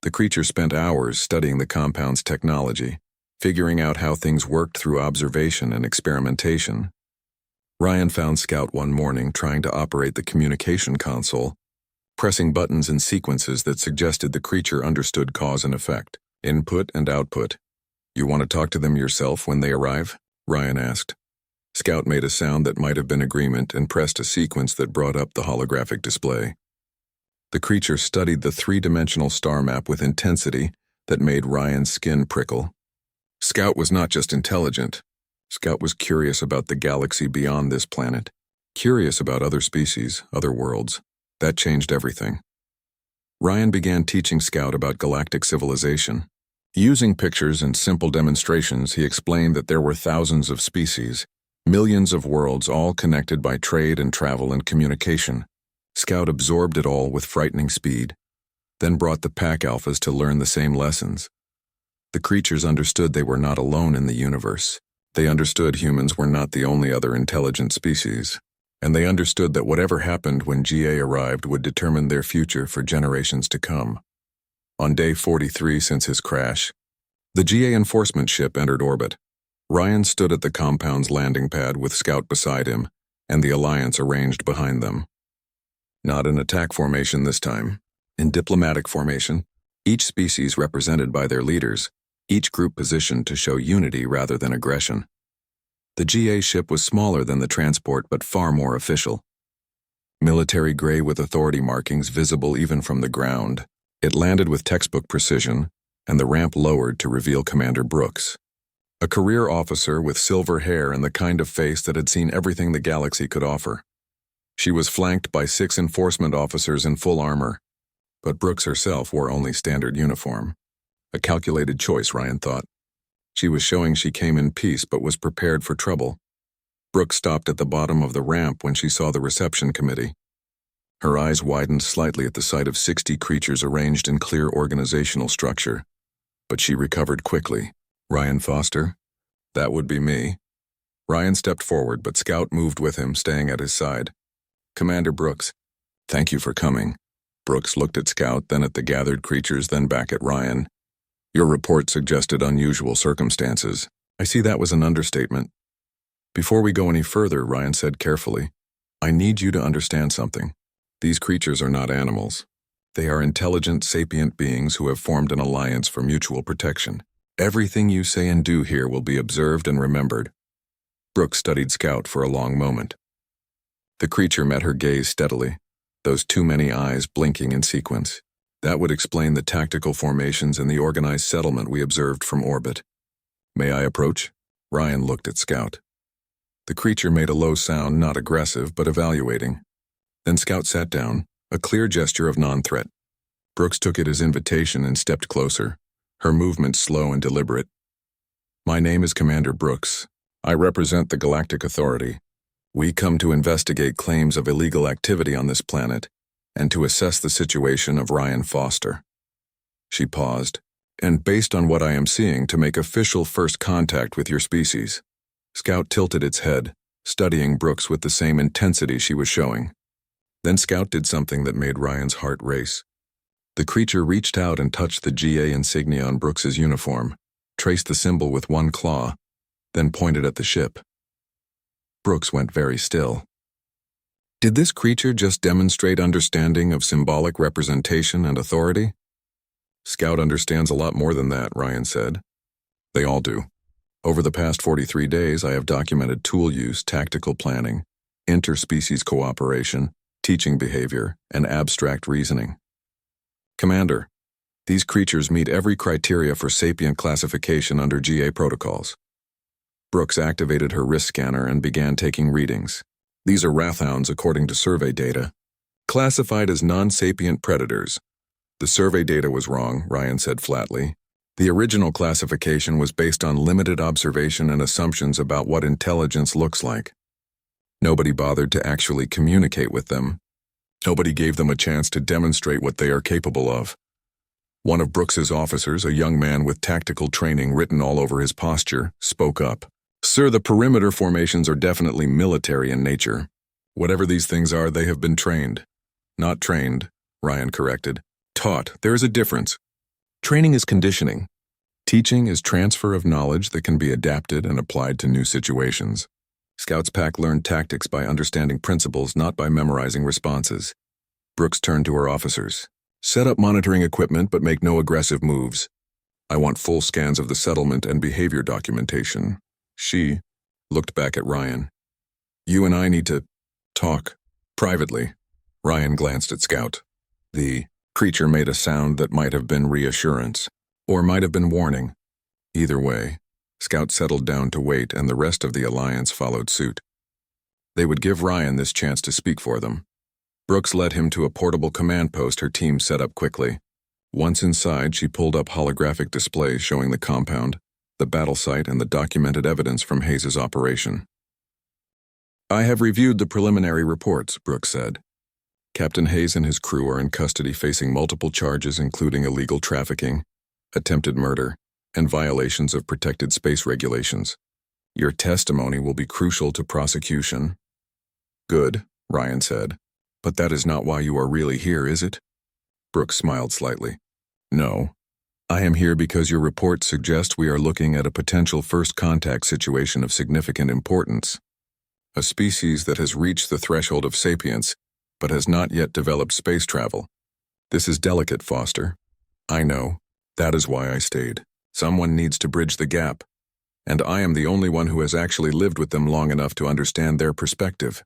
The creature spent hours studying the compound's technology, figuring out how things worked through observation and experimentation. Ryan found Scout one morning trying to operate the communication console, pressing buttons in sequences that suggested the creature understood cause and effect, input and output. You want to talk to them yourself when they arrive? Ryan asked. Scout made a sound that might have been agreement and pressed a sequence that brought up the holographic display. The creature studied the three-dimensional star map with intensity that made Ryan's skin prickle. Scout was not just intelligent. Scout was curious about the galaxy beyond this planet, curious about other species, other worlds. That changed everything. Ryan began teaching Scout about galactic civilization. Using pictures and simple demonstrations, he explained that there were thousands of species, millions of worlds, all connected by trade and travel and communication. Scout absorbed it all with frightening speed, then brought the pack alphas to learn the same lessons. The creatures understood they were not alone in the universe. They understood humans were not the only other intelligent species. And they understood that whatever happened when GA arrived would determine their future for generations to come. On day 43 since his crash, the GA enforcement ship entered orbit. Ryan stood at the compound's landing pad with Scout beside him, and the Alliance arranged behind them. Not in attack formation this time. In diplomatic formation, each species represented by their leaders, each group positioned to show unity rather than aggression. The GA ship was smaller than the transport but far more official. Military gray with authority markings visible even from the ground, it landed with textbook precision, and the ramp lowered to reveal Commander Brooks. A career officer with silver hair and the kind of face that had seen everything the galaxy could offer. She was flanked by 6 enforcement officers in full armor, but Brooks herself wore only standard uniform. A calculated choice, Ryan thought. She was showing she came in peace but was prepared for trouble. Brooks stopped at the bottom of the ramp when she saw the reception committee. Her eyes widened slightly at the sight of 60 creatures arranged in clear organizational structure. But she recovered quickly. Ryan Foster? That would be me. Ryan stepped forward, but Scout moved with him, staying at his side. Commander Brooks, thank you for coming. Brooks looked at Scout, then at the gathered creatures, then back at Ryan. Your report suggested unusual circumstances. I see that was an understatement. Before we go any further, Ryan said carefully, I need you to understand something. These creatures are not animals. They are intelligent, sapient beings who have formed an alliance for mutual protection. Everything you say and do here will be observed and remembered. Brooks studied Scout for a long moment. The creature met her gaze steadily, those too many eyes blinking in sequence. That would explain the tactical formations and the organized settlement we observed from orbit. May I approach? Ryan looked at Scout. The creature made a low sound, not aggressive, but evaluating. Then Scout sat down, a clear gesture of non-threat. Brooks took it as invitation and stepped closer, her movements slow and deliberate. My name is Commander Brooks. I represent the Galactic Authority. We come to investigate claims of illegal activity on this planet and to assess the situation of Ryan Foster. She paused, and based on what I am seeing, to make official first contact with your species. Scout tilted its head, studying Brooks with the same intensity she was showing. Then Scout did something that made Ryan's heart race. The creature reached out and touched the GA insignia on Brooks's uniform, traced the symbol with one claw, then pointed at the ship. Brooks went very still. Did this creature just demonstrate understanding of symbolic representation and authority? Scout understands a lot more than that, Ryan said. They all do. Over the past 43 days, I have documented tool use, tactical planning, interspecies cooperation, teaching behavior, and abstract reasoning. Commander, these creatures meet every criteria for sapient classification under GA protocols. Brooks activated her wrist scanner and began taking readings. These are wrathhounds according to survey data, classified as non-sapient predators. The survey data was wrong, Ryan said flatly. The original classification was based on limited observation and assumptions about what intelligence looks like. Nobody bothered to actually communicate with them. Nobody gave them a chance to demonstrate what they are capable of. One of Brooks's officers, a young man with tactical training written all over his posture, spoke up. Sir, the perimeter formations are definitely military in nature. Whatever these things are, they have been trained. Not trained, Ryan corrected. Taught. There is a difference. Training is conditioning. Teaching is transfer of knowledge that can be adapted and applied to new situations. Scouts Pack learned tactics by understanding principles, not by memorizing responses. Brooks turned to her officers. Set up monitoring equipment, but make no aggressive moves. I want full scans of the settlement and behavior documentation. She looked back at Ryan. You and I need to talk privately. Ryan glanced at Scout. The creature made a sound that might have been reassurance, or might have been warning. Either way, Scout settled down to wait, and the rest of the Alliance followed suit. They would give Ryan this chance to speak for them. Brooks led him to a portable command post her team set up quickly. Once inside, she pulled up holographic displays showing the compound, the battle site, and the documented evidence from Hayes' operation. "I have reviewed the preliminary reports," Brooks said. "Captain Hayes and his crew are in custody facing multiple charges including illegal trafficking, attempted murder, and violations of protected space regulations. Your testimony will be crucial to prosecution." "Good," Ryan said. "But that is not why you are really here, is it?" Brooks smiled slightly. "No. I am here because your reports suggest we are looking at a potential first contact situation of significant importance. A species that has reached the threshold of sapience, but has not yet developed space travel. This is delicate, Foster. I know. That is why I stayed. Someone needs to bridge the gap. And I am the only one who has actually lived with them long enough to understand their perspective."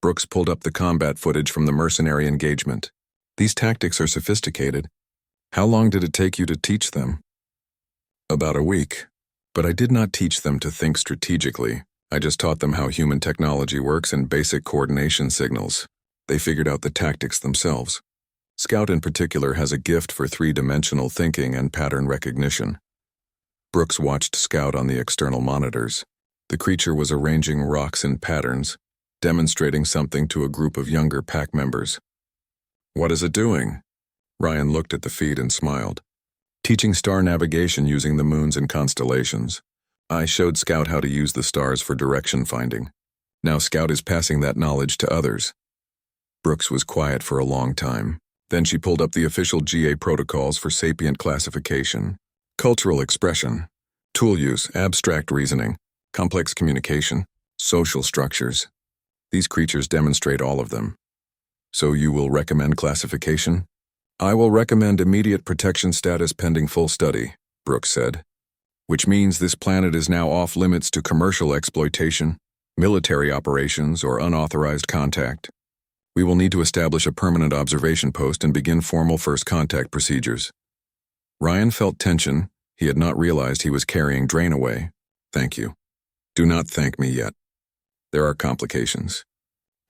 Brooks pulled up the combat footage from the mercenary engagement. "These tactics are sophisticated. How long did it take you to teach them?" "About a week. But I did not teach them to think strategically. I just taught them how human technology works and basic coordination signals. They figured out the tactics themselves. Scout in particular has a gift for three-dimensional thinking and pattern recognition." Brooks watched Scout on the external monitors. The creature was arranging rocks in patterns, demonstrating something to a group of younger pack members. "What is it doing?" Ryan looked at the feed and smiled. "Teaching star navigation using the moons and constellations. I showed Scout how to use the stars for direction finding. Now Scout is passing that knowledge to others." Brooks was quiet for a long time. Then she pulled up the official GA protocols for sapient classification, cultural expression, tool use, abstract reasoning, complex communication, social structures. These creatures demonstrate all of them. "So you will recommend classification?" "I will recommend immediate protection status pending full study," Brooks said. "Which means this planet is now off limits to commercial exploitation, military operations, or unauthorized contact. We will need to establish a permanent observation post and begin formal first contact procedures." Ryan felt tension. He had not realized he was carrying Drain away. "Thank you. Do not thank me yet. There are complications.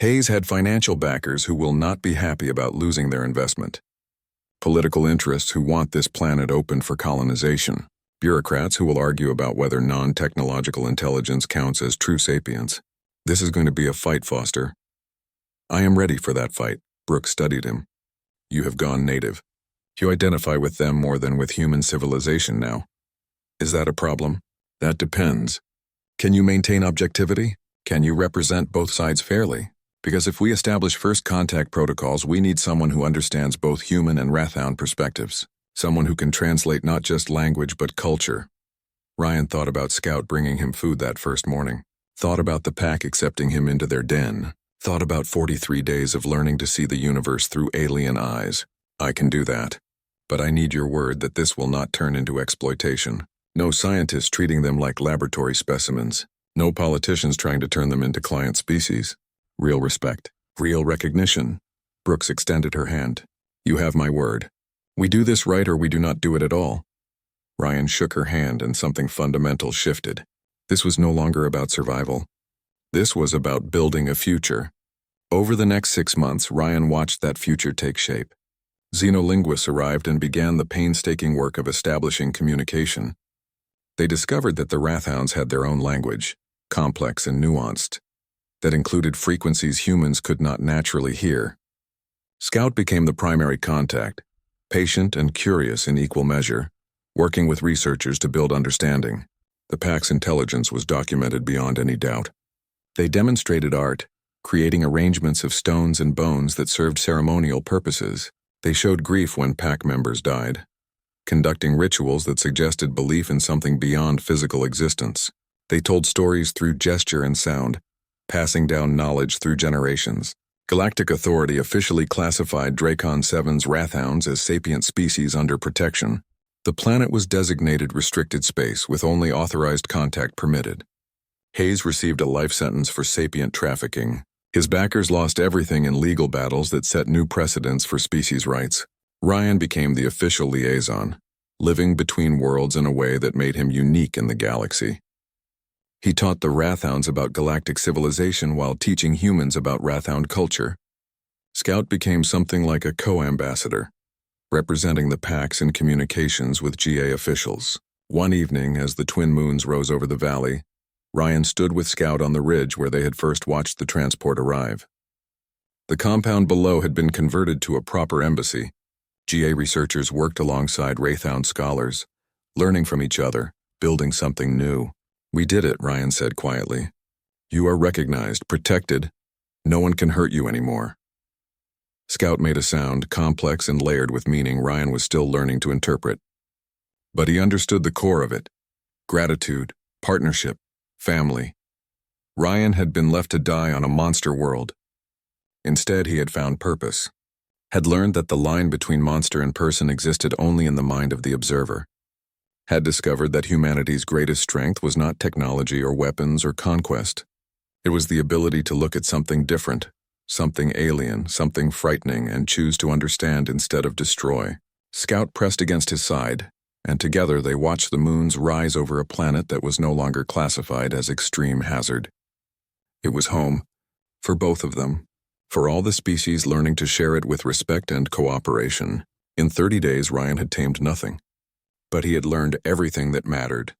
Hayes had financial backers who will not be happy about losing their investment. Political interests who want this planet open for colonization. Bureaucrats who will argue about whether non-technological intelligence counts as true sapience. This is going to be a fight, Foster." "I am ready for that fight." Brooks studied him. "You have gone native. You identify with them more than with human civilization now. Is that a problem?" "That depends. Can you maintain objectivity? Can you represent both sides fairly? Because if we establish first contact protocols, we need someone who understands both human and Rathound perspectives. Someone who can translate not just language but culture." Ryan thought about Scout bringing him food that first morning. Thought about the pack accepting him into their den. Thought about 43 days of learning to see the universe through alien eyes. "I can do that. But I need your word that this will not turn into exploitation. No scientists treating them like laboratory specimens. No politicians trying to turn them into client species. Real respect. Real recognition." Brooks extended her hand. "You have my word. We do this right or we do not do it at all." Ryan shook her hand and something fundamental shifted. This was no longer about survival. This was about building a future. Over the next 6 months, Ryan watched that future take shape. Xenolinguists arrived and began the painstaking work of establishing communication. They discovered that the Rathounds had their own language, complex and nuanced, that included frequencies humans could not naturally hear. Scout became the primary contact, patient and curious in equal measure, working with researchers to build understanding. The pack's intelligence was documented beyond any doubt. They demonstrated art, creating arrangements of stones and bones that served ceremonial purposes. They showed grief when pack members died, conducting rituals that suggested belief in something beyond physical existence. They told stories through gesture and sound, passing down knowledge through generations. Galactic Authority officially classified Dracon 7's Rathounds as sapient species under protection. The planet was designated restricted space with only authorized contact permitted. Hayes received a life sentence for sapient trafficking. His backers lost everything in legal battles that set new precedents for species rights. Ryan became the official liaison. living between worlds in a way that made him unique in the galaxy. He taught the Wrathhounds about galactic civilization while teaching humans about Wrathhound culture. Scout became something like a co-ambassador, representing the packs in communications with GA officials. One evening, as the twin moons rose over the valley, Ryan stood with Scout on the ridge where they had first watched the transport arrive. The compound below had been converted to a proper embassy. GA researchers worked alongside Wrathhound scholars, learning from each other, building something new. "We did it," Ryan said quietly. "You are recognized, protected. No one can hurt you anymore." Scout made a sound, complex and layered with meaning Ryan was still learning to interpret. But he understood the core of it: gratitude, partnership, family. Ryan had been left to die on a monster world. Instead, he had found purpose, had learned that the line between monster and person existed only in the mind of the observer, had discovered that humanity's greatest strength was not technology or weapons or conquest. It was the ability to look at something different, something alien, something frightening, and choose to understand instead of destroy. Scout pressed against his side, and together they watched the moons rise over a planet that was no longer classified as extreme hazard. It was home, for both of them, for all the species learning to share it with respect and cooperation. In 30 days, Ryan had tamed nothing. But he had learned everything that mattered.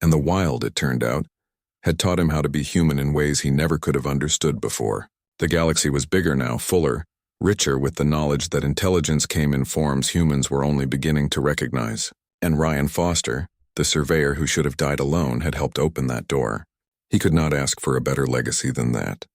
And the wild, it turned out, had taught him how to be human in ways he never could have understood before. The galaxy was bigger now, fuller, richer with the knowledge that intelligence came in forms humans were only beginning to recognize. And Ryan Foster, the surveyor who should have died alone, had helped open that door. He could not ask for a better legacy than that.